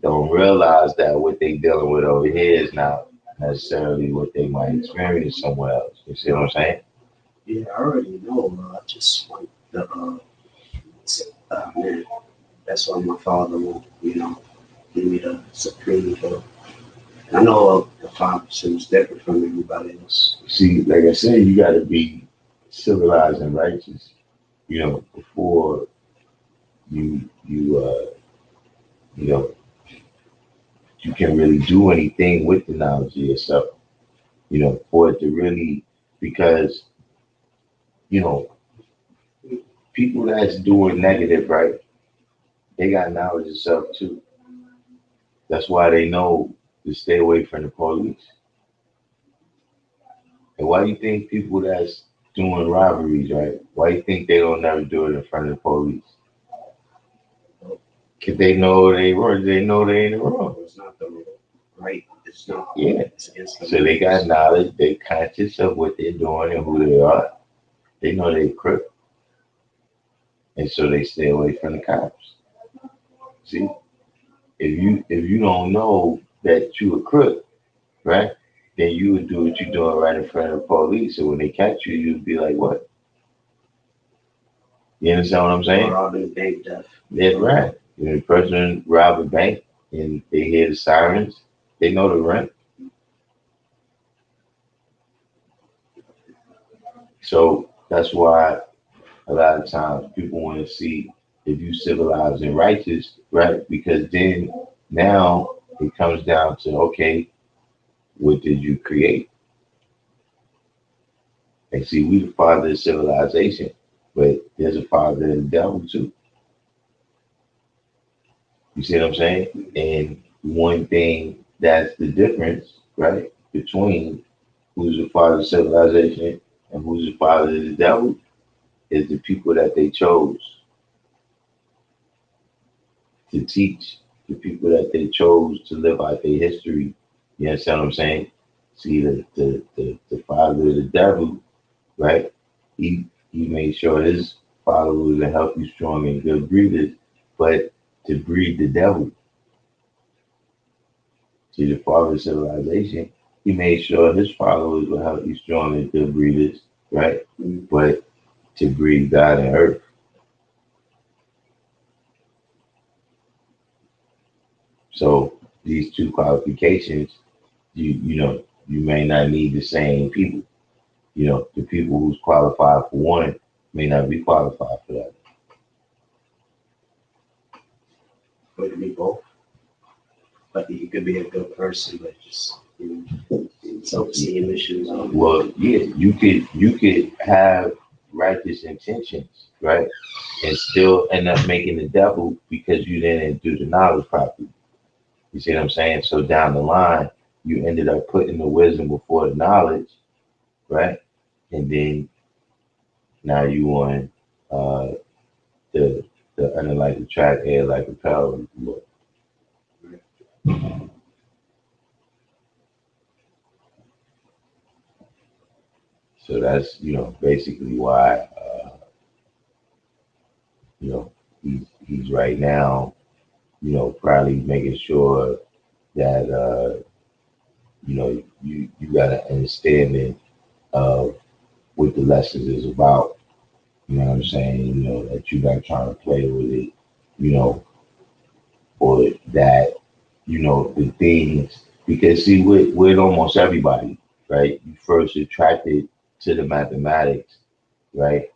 [SPEAKER 1] don't realize that what they dealing with over here is not necessarily what they might experience somewhere else. You see what I'm saying?
[SPEAKER 5] Yeah, I already know. I just want the man. That's why my father won't, give me the supreme vote. I know the 5% is different from everybody else.
[SPEAKER 1] See, like I said, you got to be civilized and righteous, before you know you can really do anything with the knowledge of yourself. For it to really, because you know people that's doing negative, right? They got knowledge of self too. That's why they know to stay away from the police. And why do you think people that's doing robberies, right? Why do you think they don't never do it in front of the police? Cause they know they wrong. They know they ain't wrong.
[SPEAKER 5] It's not the right. It's not.
[SPEAKER 1] Yeah.
[SPEAKER 5] It's against the
[SPEAKER 1] So they got knowledge. They conscious of what they're doing and who they are. They know they crook, and so they stay away from the cops. See, if you don't know that you a crook, right? Then you would do what you're doing right in front of the police. So when they catch you, you'd be like, what? You understand what I'm saying?
[SPEAKER 5] robbing bank theft.
[SPEAKER 1] That's right. When a person rob a bank and they hear the sirens, they know the rent. So that's why a lot of times people want to see if you civilized and righteous, right? Because then now it comes down to, okay, what did you create? And see, we the father of civilization, but there's a father of the devil too. You see what I'm saying? And one thing that's the difference, right, between who's the father of civilization and who's the father of the devil is the people that they chose to teach, the people that they chose to live out their history. You understand what I'm saying? See, the father of the devil, right? He made sure his followers are healthy, strong, and good breeders, but to breed the devil. See, the father of civilization, he made sure his followers were healthy, strong, and good breeders, right? But to breed God and earth. So these two qualifications, you may not need the same people. The people who's qualified for one may not be qualified for that.
[SPEAKER 5] Could be both. But you could be a good person, but just self-esteem issues.
[SPEAKER 1] Well, yeah, you could have righteous intentions, right, and still end up making the devil because you didn't do the knowledge properly. You see what I'm saying? So down the line, you ended up putting the wisdom before the knowledge, right? And then now you on the under like the track, air like a power. So that's, basically why, he's right now, probably making sure that, you got an understanding of what the lessons is about. You know what I'm saying? That you're not trying to play with it, you know, or that, the things, because see, with almost everybody, right? You first attracted to the mathematics, right?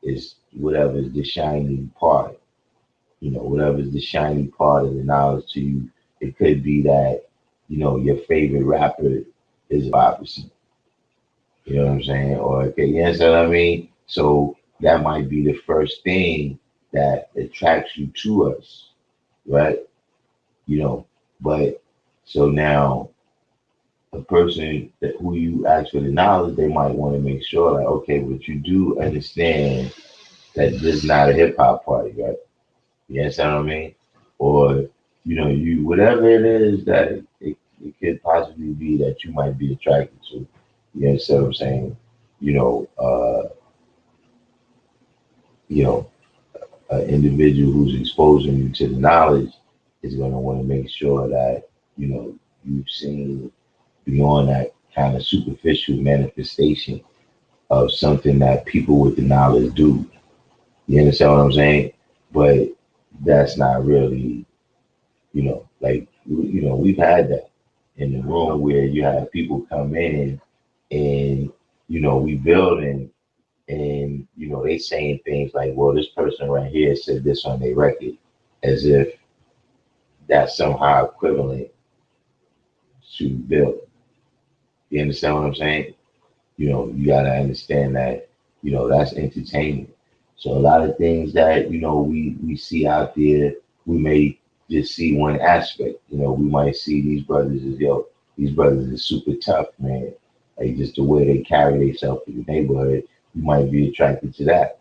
[SPEAKER 1] Is whatever is the shiny part, whatever is the shiny part of the knowledge to you. It could be that, your favorite rapper is a 5%. You know what I'm saying? Or okay, you understand what I mean? So that might be the first thing that attracts you to us, right? You know, but so now a person that who you ask for the knowledge, they might want to make sure, like, okay, but you do understand that this is not a hip hop party, right? You understand what I mean? Or you whatever it is that it could possibly be that you might be attracted to. You understand what I'm saying? You know, uh, you know, an individual who's exposing you to the knowledge is going to want to make sure that you've seen beyond that kind of superficial manifestation of something that people with the knowledge do. You understand what I'm saying? But that's not really, like we've had that in the room where you have people come in and we building and they saying things like, well, this person right here said this on their record, as if that's somehow equivalent to build. You understand what I'm saying? You gotta understand that that's entertainment. So a lot of things that we see out there, we may just see one aspect. We might see these brothers as these brothers are super tough, man. Like just the way they carry themselves in the neighborhood, you might be attracted to that.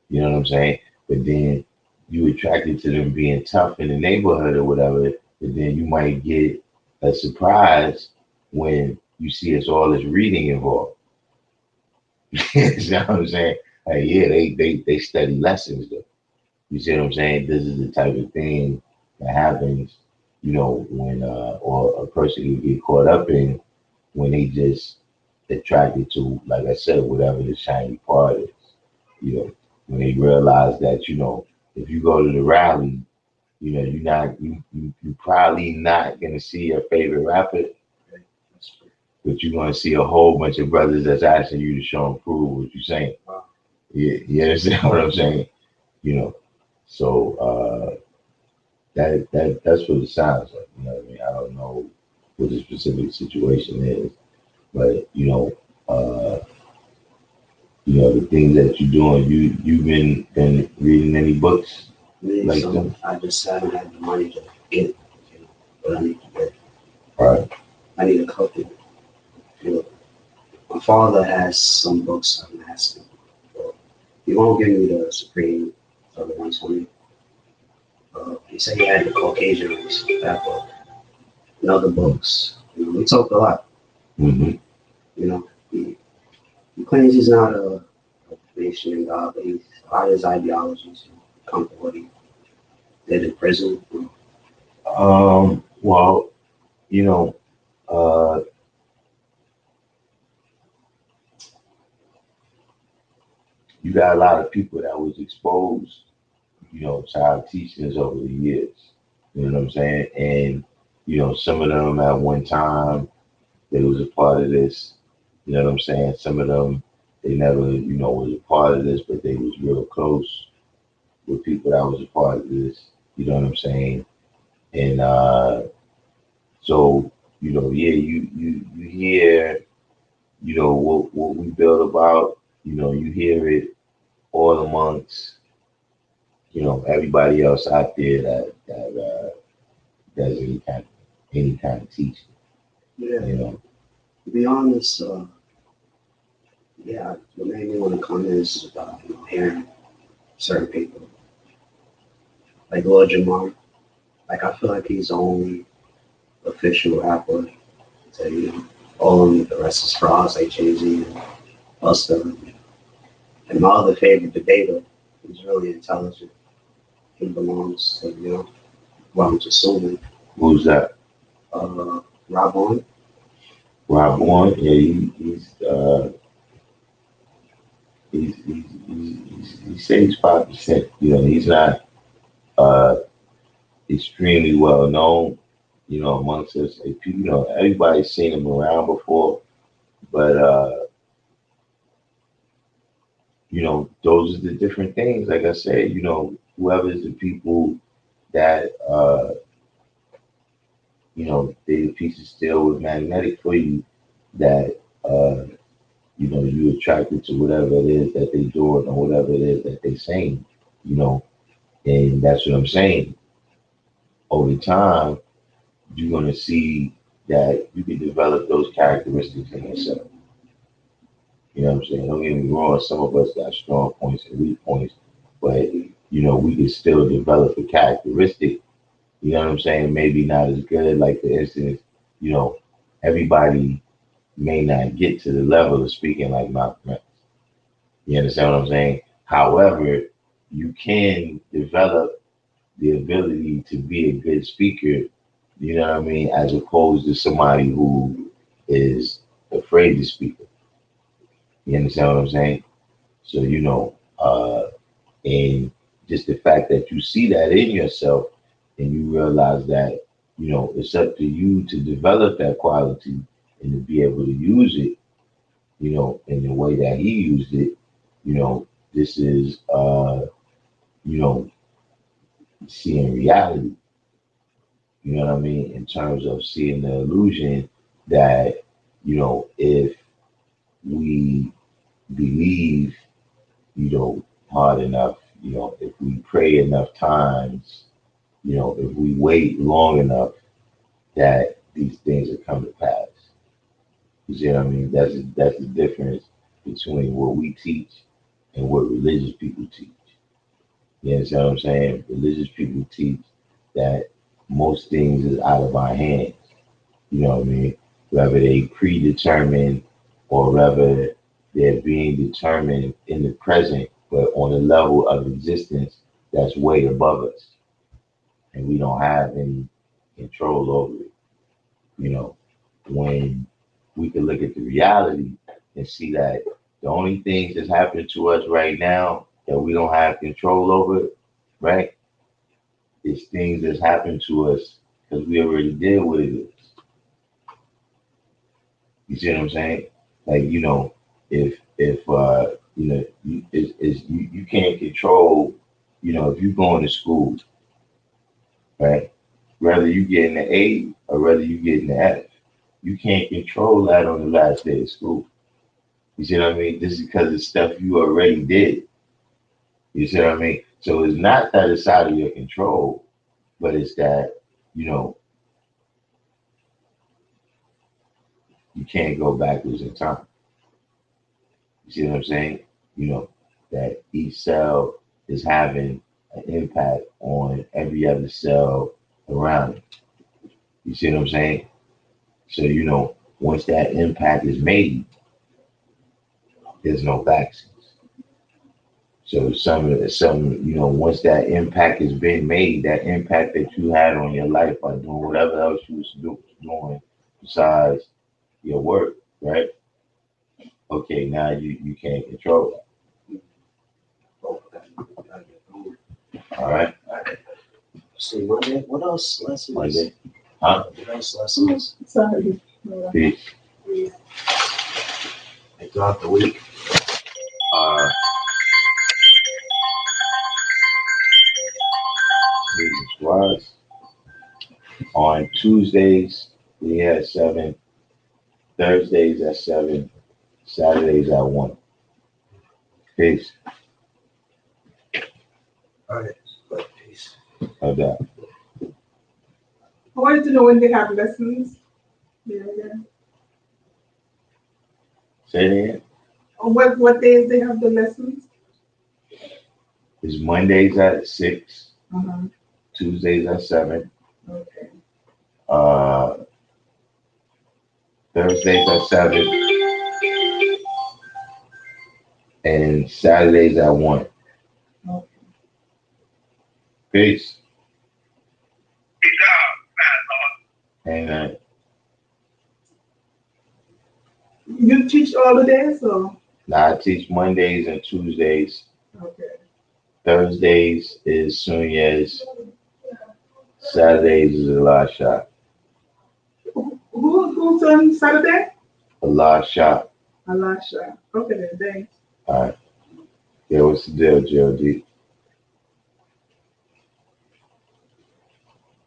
[SPEAKER 1] You know what I'm saying? But then you attracted to them being tough in the neighborhood or whatever, but then you might get a surprise when you see it's all this reading involved. You know what I'm saying? Like, yeah, they study lessons though. You see what I'm saying? This is the type of thing that happens, when or a person can get caught up in when they just attracted to, like I said, whatever the shiny part is. You know, when they realize that, if you go to the rally, you're not you probably not gonna see your favorite rapper, but you're gonna see a whole bunch of brothers that's asking you to show and prove what you're saying. Yeah, you understand what I'm saying? You know, so that's what it sounds like. You know what I mean? I don't know what the specific situation is, but the things that you're doing, you've been reading any books like them?
[SPEAKER 5] I just haven't had the money to get it, but I need to get it.
[SPEAKER 1] Right.
[SPEAKER 5] I need a copy. You know, my father has some books I'm asking for. He won't give me the Supreme of the 120. He said he had the Caucasian ones, that book, and other books. We talked a lot.
[SPEAKER 1] Mm-hmm.
[SPEAKER 5] He claims he's not a nation in God, but a lot of his ideologies come from what he did in prison.
[SPEAKER 1] Well, you know, uh, you got a lot of people that was exposed, to our teachings over the years. You know what I'm saying? And some of them at one time they was a part of this. You know what I'm saying? Some of them they never, was a part of this, but they was real close with people that was a part of this. You know what I'm saying? And so, yeah, you hear, what we build about. You hear it all amongst, everybody else out there that does any kind of teaching.
[SPEAKER 5] Yeah,
[SPEAKER 1] You know.
[SPEAKER 5] to be honest, yeah, what made me want to come is about hearing certain people, like Lord Jamar. Like I feel like he's the only official rapper to all of the rest is frauds like Jay-Z and Busta. And my other favorite debater is really intelligent. He belongs to, what I'm assuming.
[SPEAKER 1] Who's that?
[SPEAKER 5] Rob Owen.
[SPEAKER 1] Rob Warren. Yeah, he says he's 5%. He's not extremely well known. Amongst us, everybody's seen him around before, but those are the different things. Like I said, whoever's the people that they the piece of steel was magnetic for you, that you attracted to whatever it is that they doing or whatever it is that they saying, and that's what I'm saying. Over time, you're gonna see that you can develop those characteristics in yourself. You know what I'm saying? Don't get me wrong, some of us got strong points and weak points, but we can still develop a characteristic, you know what I'm saying? Maybe not as good, like for instance, you know, everybody may not get to the level of speaking like Malcolm X. You understand what I'm saying? However, you can develop the ability to be a good speaker, you know what I mean, as opposed to somebody who is afraid to speak. You understand what I'm saying? So, and just the fact that you see that in yourself and you realize that, it's up to you to develop that quality and to be able to use it, in the way that he used it, this is, you know, seeing reality, you know what I mean? In terms of seeing the illusion that, if we believe, hard enough, if we pray enough times, if we wait long enough, that these things will come to pass. You see what I mean? That's the difference between what we teach and what religious people teach. You understand what I'm saying? Religious people teach that most things is out of our hands. You know what I mean? Whether they predetermined or whether they're being determined in the present, but on a level of existence that's way above us. And we don't have any control over it. When we can look at the reality and see that the only things that's happening to us right now that we don't have control over, right, is things that's happened to us because we already did what it is. You see what I'm saying? Like, if you can't control, if you're going to school, right? Whether you get an A or whether you get an F, you can't control that on the last day of school. You see what I mean? This is because it's stuff you already did. You see what I mean? So it's not that it's out of your control, but it's that, you can't go backwards in time. You see what I'm saying? That each cell is having an impact on every other cell around it. You see what I'm saying? So, once that impact is made, there's no vaccines. So once that impact has been made, that impact that you had on your life by doing whatever else you was doing besides your work, right? Okay, now you can't control that. All right.
[SPEAKER 5] See, Monday, what else lessons?
[SPEAKER 1] Monday. Huh?
[SPEAKER 5] What else lessons?
[SPEAKER 2] Sorry.
[SPEAKER 1] Peace.
[SPEAKER 5] And throughout the week.
[SPEAKER 1] Business wise. On Tuesdays, we had 7. Thursdays at 7. Saturdays at 1. Peace.
[SPEAKER 5] All right. Peace.
[SPEAKER 1] No doubt.
[SPEAKER 2] I wanted to know when they have lessons. Yeah.
[SPEAKER 1] Say it again.
[SPEAKER 2] On what days they have the lessons?
[SPEAKER 1] It's Mondays at 6.
[SPEAKER 2] Uh-huh.
[SPEAKER 1] Tuesdays at 7.
[SPEAKER 2] Okay.
[SPEAKER 1] Thursdays at 7, and Saturdays at 1.
[SPEAKER 2] Okay.
[SPEAKER 1] Peace. Amen.
[SPEAKER 2] You teach all the days, or?
[SPEAKER 1] Now I teach Mondays and Tuesdays.
[SPEAKER 2] Okay.
[SPEAKER 1] Thursdays is Sunyas. Saturdays is Allah Shop.
[SPEAKER 2] Who's on Saturday?
[SPEAKER 1] Allah Shop.
[SPEAKER 2] Alasha. Okay, then, thanks.
[SPEAKER 1] All right. Yeah, what's the deal, GLD?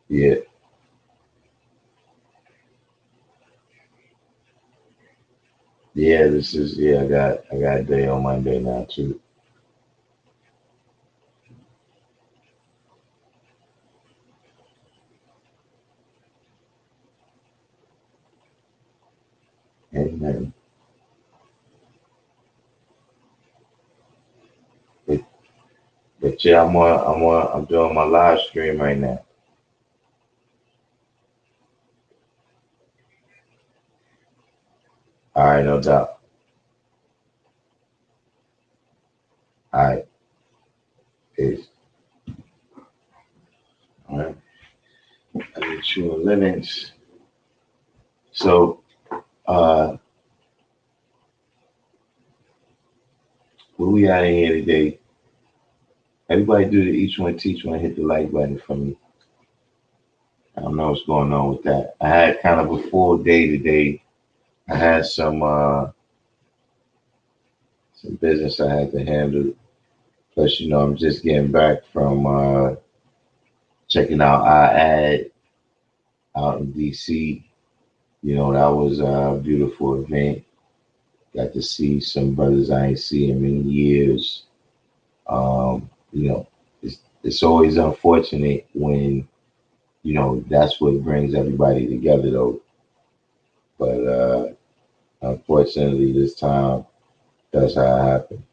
[SPEAKER 1] Yeah. Yeah, this is I got a day on Monday now too. Amen. But yeah, I'm doing my live stream right now. All right, no doubt. All right. Peace. All right. I get you a Linux. So, what we out of here today? Everybody do the each one teach one, hit the like button for me. I don't know what's going on with that. I had kind of a full day today. I had some business I had to handle. Plus, I'm just getting back from checking out our ad out in DC. That was a beautiful event. Got to see some brothers I ain't seen in many years. It's always unfortunate when, that's what brings everybody together though. But unfortunately this time that's how it happened.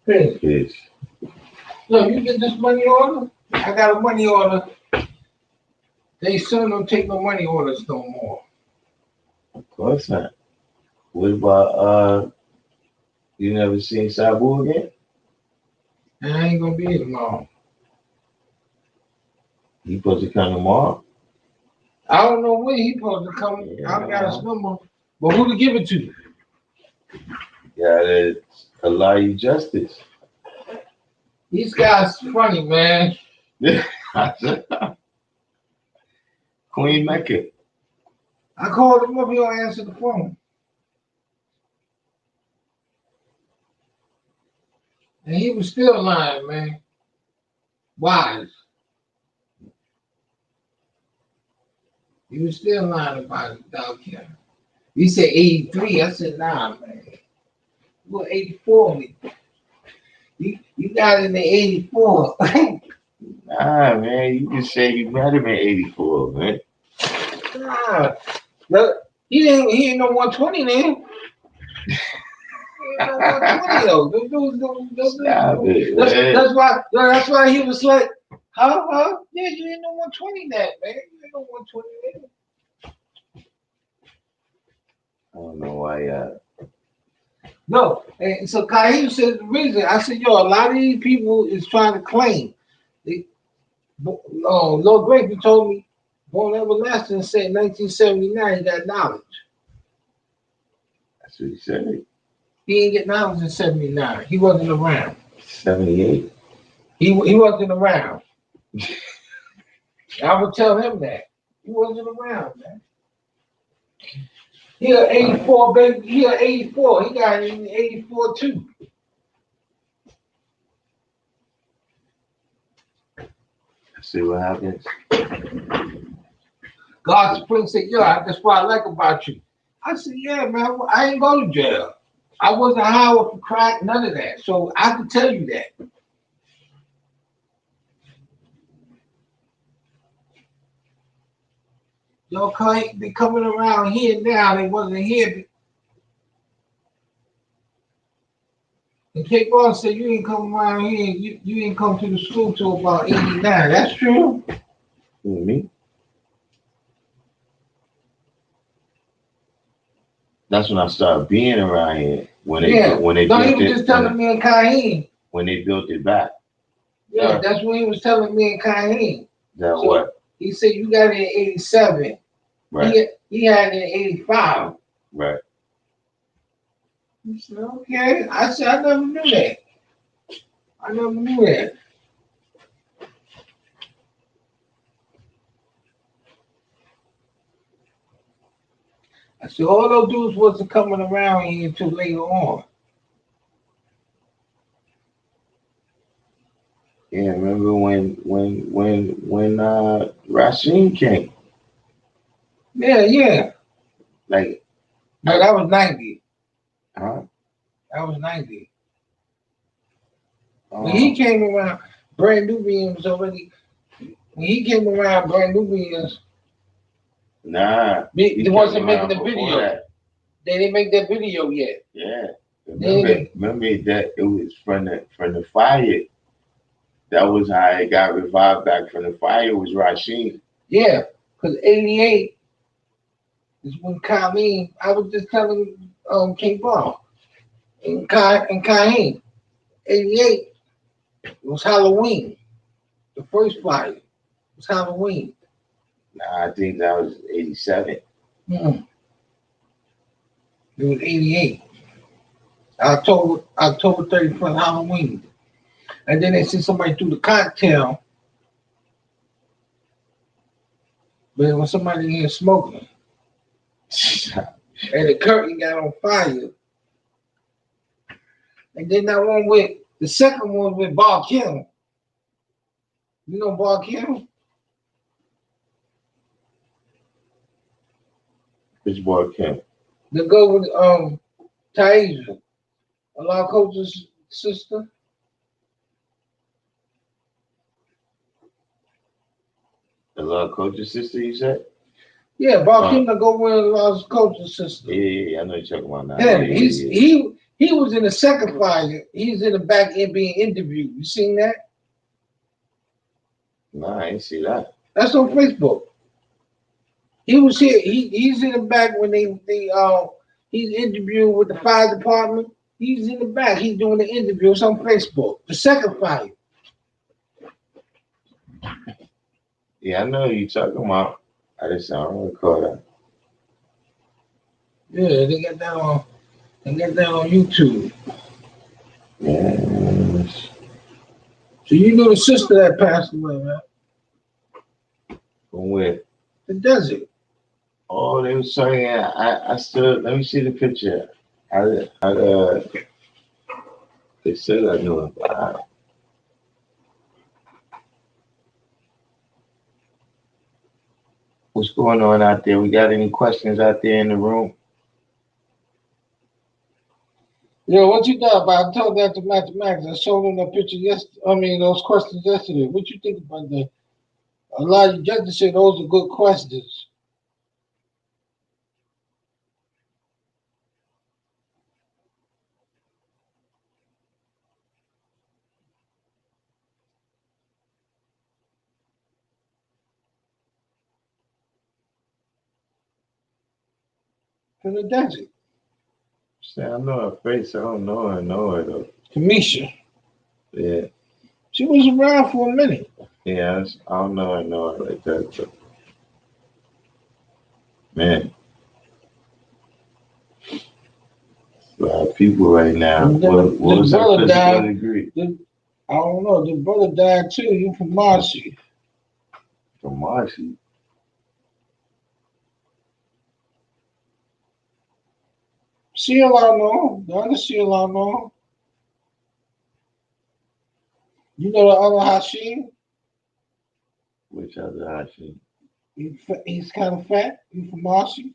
[SPEAKER 7] Chris,
[SPEAKER 1] Yes.
[SPEAKER 7] look, you get this money order? I got a money order. They soon don't take no money orders no more.
[SPEAKER 1] Of course not. What about you never seen Sabu again?
[SPEAKER 7] And I ain't gonna be here tomorrow.
[SPEAKER 1] He supposed to come tomorrow?
[SPEAKER 7] I don't know when he supposed to come.
[SPEAKER 1] Yeah.
[SPEAKER 7] I got his number. But who to give it to?
[SPEAKER 1] Gotta allow you justice.
[SPEAKER 7] These guys funny, man.
[SPEAKER 1] Queen Mecca.
[SPEAKER 7] I called him up, he don't answer the phone. And he was still lying, man. Wise. He was still lying about it, Darkim. He said 83. I said, nah, man. You were 84 me. You got in the 84.
[SPEAKER 1] Nah, man, you can say you met him in 84, man.
[SPEAKER 7] Nah. Look, he ain't no 120 then. He ain't no 120 though.
[SPEAKER 1] Stop it, man.
[SPEAKER 7] That's why he was like, huh? Yeah, you ain't no 120 that, man. You ain't no 120 then.
[SPEAKER 1] I don't know why.
[SPEAKER 7] No, and so Kaheem said the reason. I said, yo, a lot of these people is trying to claim. Lord Grateful told me, Born Everlasting said in 1979 he got knowledge.
[SPEAKER 1] That's what he said.
[SPEAKER 7] He didn't get knowledge in 79. He wasn't around.
[SPEAKER 1] 78.
[SPEAKER 7] He wasn't around. I would tell him that. He wasn't around, man. He an 84, baby. He an 84. He got it in 84 too.
[SPEAKER 1] See what happens.
[SPEAKER 7] God's Prince said, yo, that's what I like about you. I said, yeah, man, I ain't go to jail. I wasn't high off crack, none of that. So I can tell you that. Y'all can't be coming around here now. They wasn't here. And Kate Ball said you ain't come around here. You ain't come to the school till about 89. That's true.
[SPEAKER 1] Who, me? That's when I started being around here. When they
[SPEAKER 7] Yeah.
[SPEAKER 1] when they
[SPEAKER 7] No, he
[SPEAKER 1] built
[SPEAKER 7] was
[SPEAKER 1] it
[SPEAKER 7] just telling me and Kaheem.
[SPEAKER 1] when they built it back.
[SPEAKER 7] Yeah, that's what he was telling me and Kaheem.
[SPEAKER 1] That
[SPEAKER 7] So
[SPEAKER 1] what?
[SPEAKER 7] he said you got it in 87.
[SPEAKER 1] Right.
[SPEAKER 7] He had it in 85.
[SPEAKER 1] Right.
[SPEAKER 7] I said, okay. I said, I never knew that. I never knew that. I said, all those dudes wasn't coming around here until later on.
[SPEAKER 1] Yeah, remember when Rasheen came?
[SPEAKER 7] Yeah.
[SPEAKER 1] Like,
[SPEAKER 7] No, that was 90.
[SPEAKER 1] huh?
[SPEAKER 7] That was 90. When he came around, Brand Nubian was already. When he came around, Brand Nubians.
[SPEAKER 1] Nah.
[SPEAKER 7] They wasn't making the
[SPEAKER 1] before
[SPEAKER 7] video.
[SPEAKER 1] that.
[SPEAKER 7] They didn't make that video yet.
[SPEAKER 1] Yeah. Remember that it was from the fire. That was how it got revived back from the fire. Was Rasheen.
[SPEAKER 7] Yeah, because 88 is when Colleen. I was just telling King Ball and Kaheem. 88 was Halloween. The first fire was Halloween.
[SPEAKER 1] Nah, I think that was 87.
[SPEAKER 7] Mm-mm. It was 88. October 31st, Halloween. And then they sent somebody through the cocktail. But it was somebody in here smoking. And the curtain got on fire. And then that one with the second one with Bob Kim. You know Bob Kim?
[SPEAKER 1] Which boy came?
[SPEAKER 7] The girl with Taisha, Allah Coach's sister.
[SPEAKER 1] The little coach's sister, you said?
[SPEAKER 7] Yeah, Bob Kim, the girl with Allah Coach's sister.
[SPEAKER 1] Yeah, I know you're talking about now.
[SPEAKER 7] Him.
[SPEAKER 1] Yeah.
[SPEAKER 7] He was in the second fire. He's in the back end being interviewed. You seen that?
[SPEAKER 1] No, I ain't see that.
[SPEAKER 7] That's on Facebook. He was here. He's in the back when they he's interviewed with the fire department. He's in the back. He's doing the interview. It's on Facebook. The second fire.
[SPEAKER 1] Yeah, I know you're talking about. I don't recall that.
[SPEAKER 7] Yeah, they got that on. They got that on YouTube.
[SPEAKER 1] Yes.
[SPEAKER 7] So you know the sister that passed away, man.
[SPEAKER 1] From where?
[SPEAKER 7] The desert.
[SPEAKER 1] Oh, they was saying I still let me see the picture. They said I knew him. What's going on out there? We got any questions out there in the room?
[SPEAKER 7] Yo, what you thought about? I told that to Mathematics. I showed him that picture yesterday. I mean, those questions yesterday. What you think about that? A lot of judges say those are good questions. From the desert.
[SPEAKER 1] Say, I know her face. I don't know her. I know her though.
[SPEAKER 7] Kamisha.
[SPEAKER 1] Yeah.
[SPEAKER 7] She was around for a minute.
[SPEAKER 1] Yeah, I don't know. I know her like that. But man, a lot of people right now. What was her
[SPEAKER 7] brother
[SPEAKER 1] physical
[SPEAKER 7] died.
[SPEAKER 1] degree?
[SPEAKER 7] I don't know. The brother died too. You from Marcy.
[SPEAKER 1] From Marcy.
[SPEAKER 7] CLR no. The other CLR no. You know the other Hashim?
[SPEAKER 1] Which other Hashi?
[SPEAKER 7] He's kind of fat. He from Marcy.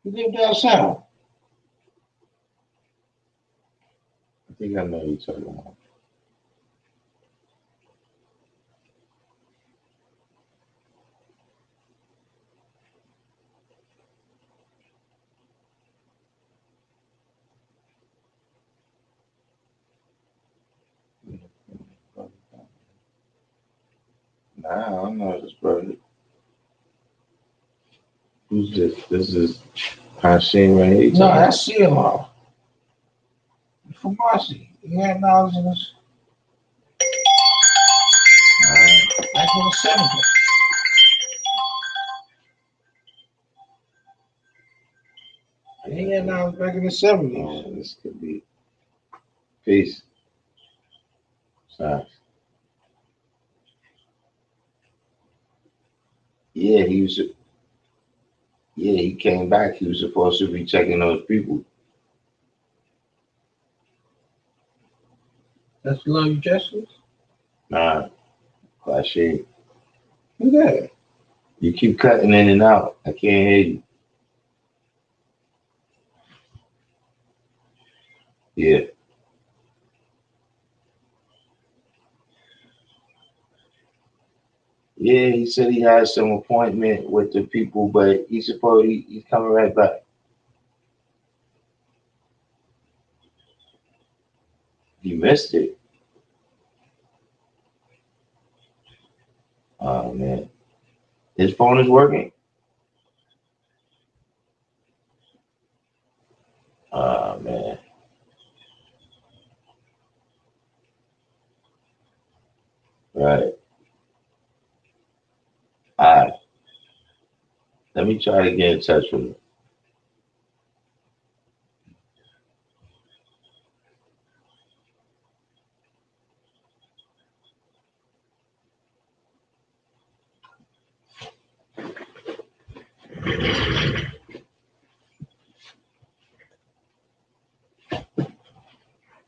[SPEAKER 7] He lived down south.
[SPEAKER 1] think I know what you're talking about. Nah, I don't know this brother. Who's this? This is Hashim right here.
[SPEAKER 7] No, that's CMR. From Marcy. You had knowledge in this back in the 70s. He had knowledge back in the 70s.
[SPEAKER 1] Oh, this could be. Peace. Sorry. Yeah, he was. Yeah, he came back. He was supposed to be checking those people.
[SPEAKER 7] That's Love Justice?
[SPEAKER 1] Nah, Hashim.
[SPEAKER 7] Who's that?
[SPEAKER 1] You keep cutting in and out. I can't hear you. Yeah. Yeah, he said he had some appointment with the people, but he's coming right back. He missed it. Oh man. His phone is working? Oh man. Right. Alright. Let me try to get in touch with him.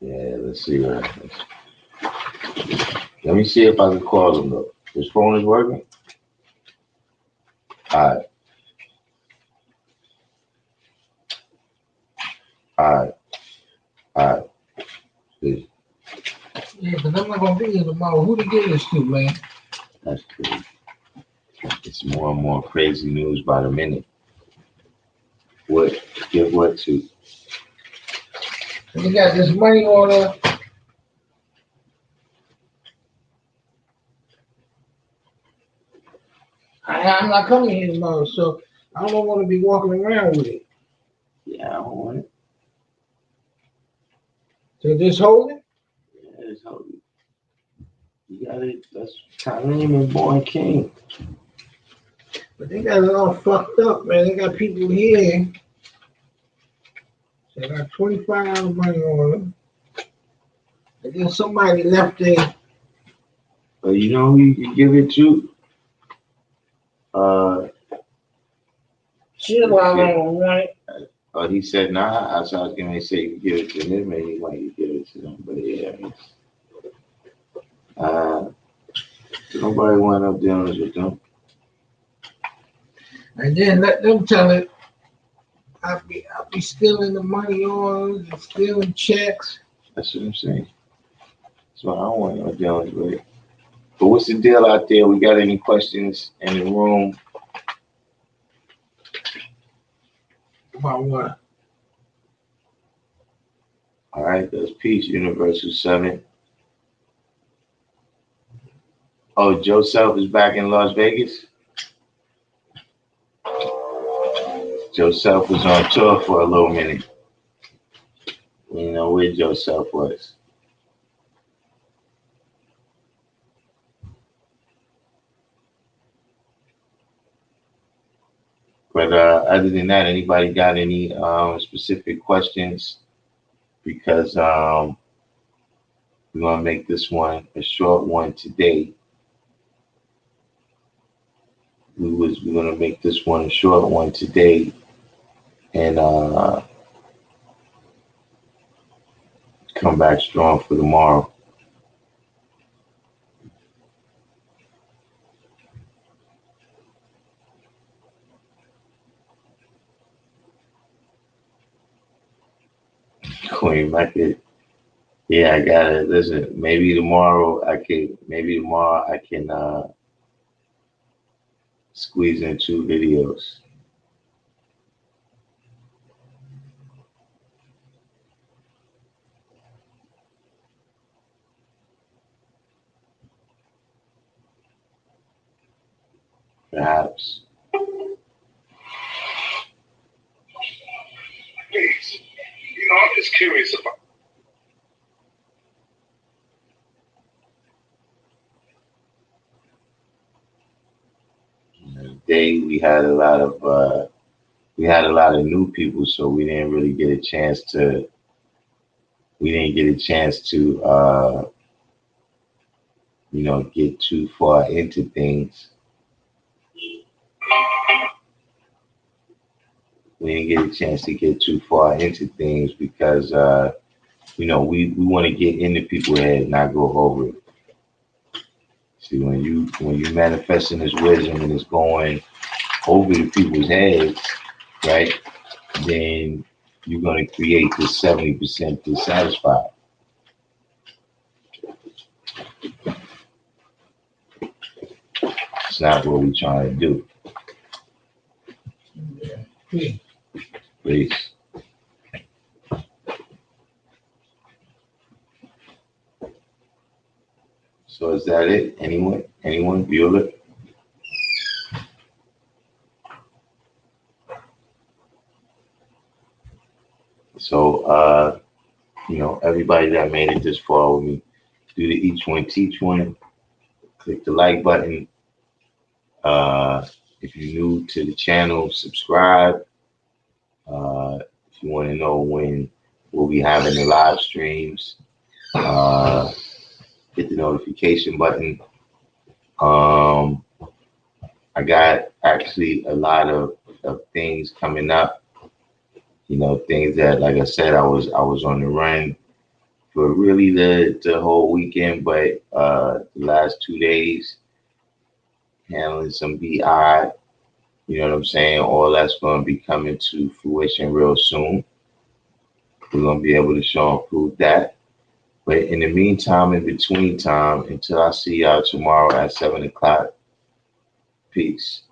[SPEAKER 1] Yeah, let's see what happens. Let me see if I can call him though. His phone is working? Alright. Alright. Alright. Peace.
[SPEAKER 7] Yeah, because I'm not going to be here tomorrow. Who to give this to, man?
[SPEAKER 1] That's crazy. It's more and more crazy news by the minute. What? Give what to?
[SPEAKER 7] And you got this money order. I'm not coming here tomorrow, so I don't want to be walking around with it.
[SPEAKER 1] Yeah, I don't want it.
[SPEAKER 7] So just hold it?
[SPEAKER 1] Yeah, it's holy. You got it. That's Kareem and Born King.
[SPEAKER 7] But they got it all fucked up, man. They got people here. They got $25 money on them. And then somebody left there.
[SPEAKER 1] But you know who you can give it to?
[SPEAKER 7] Chill out on right?
[SPEAKER 1] He said, nah. I was going to say you give it to him, and he might give it to them. But yeah, nobody want no dealings with them.
[SPEAKER 7] And then let them tell it. I'll be stealing the money on and stealing checks.
[SPEAKER 1] That's what I'm saying. So I don't want no dealings with it. But what's the deal out there? We got any questions in the room?
[SPEAKER 7] About what?
[SPEAKER 1] All right, that's Peace, Universal 7. Oh, Joe Self is back in Las Vegas? Joe Self was on tour for a little minute. You know where Joe Self was. But other than that, anybody got any specific questions? Because we're going to make this one a short one today. We're going to make this one a short one today. And come back strong for tomorrow. Queen Mecca, Yeah, I gotta listen. Maybe tomorrow I can squeeze in 2 videos. Perhaps.
[SPEAKER 8] Please. I'm just curious about.
[SPEAKER 1] Today we had a lot of new people, so we didn't really get a chance to get too far into things. We didn't get a chance to get too far into things because we want to get into people's head, not go over it. See, when you manifesting this wisdom and it's going over the people's heads, right? Then you're gonna create this 70% dissatisfied. It's not what we're trying to do.
[SPEAKER 7] Please.
[SPEAKER 1] Please. So is that it? Anyone? Anyone? Bueller? So everybody that made it this far with me, do the each one teach one. Click the like button. If you're new to the channel, subscribe. If you want to know when we'll be having the live streams, hit the notification button. I got actually a lot of things coming up. Things that, like I said, I was on the run for really the whole weekend, but the last 2 days handling some BI. You know what I'm saying? All that's going to be coming to fruition real soon. We're going to be able to show and prove that. But in the meantime, in between time, until I see y'all tomorrow at 7 o'clock, peace.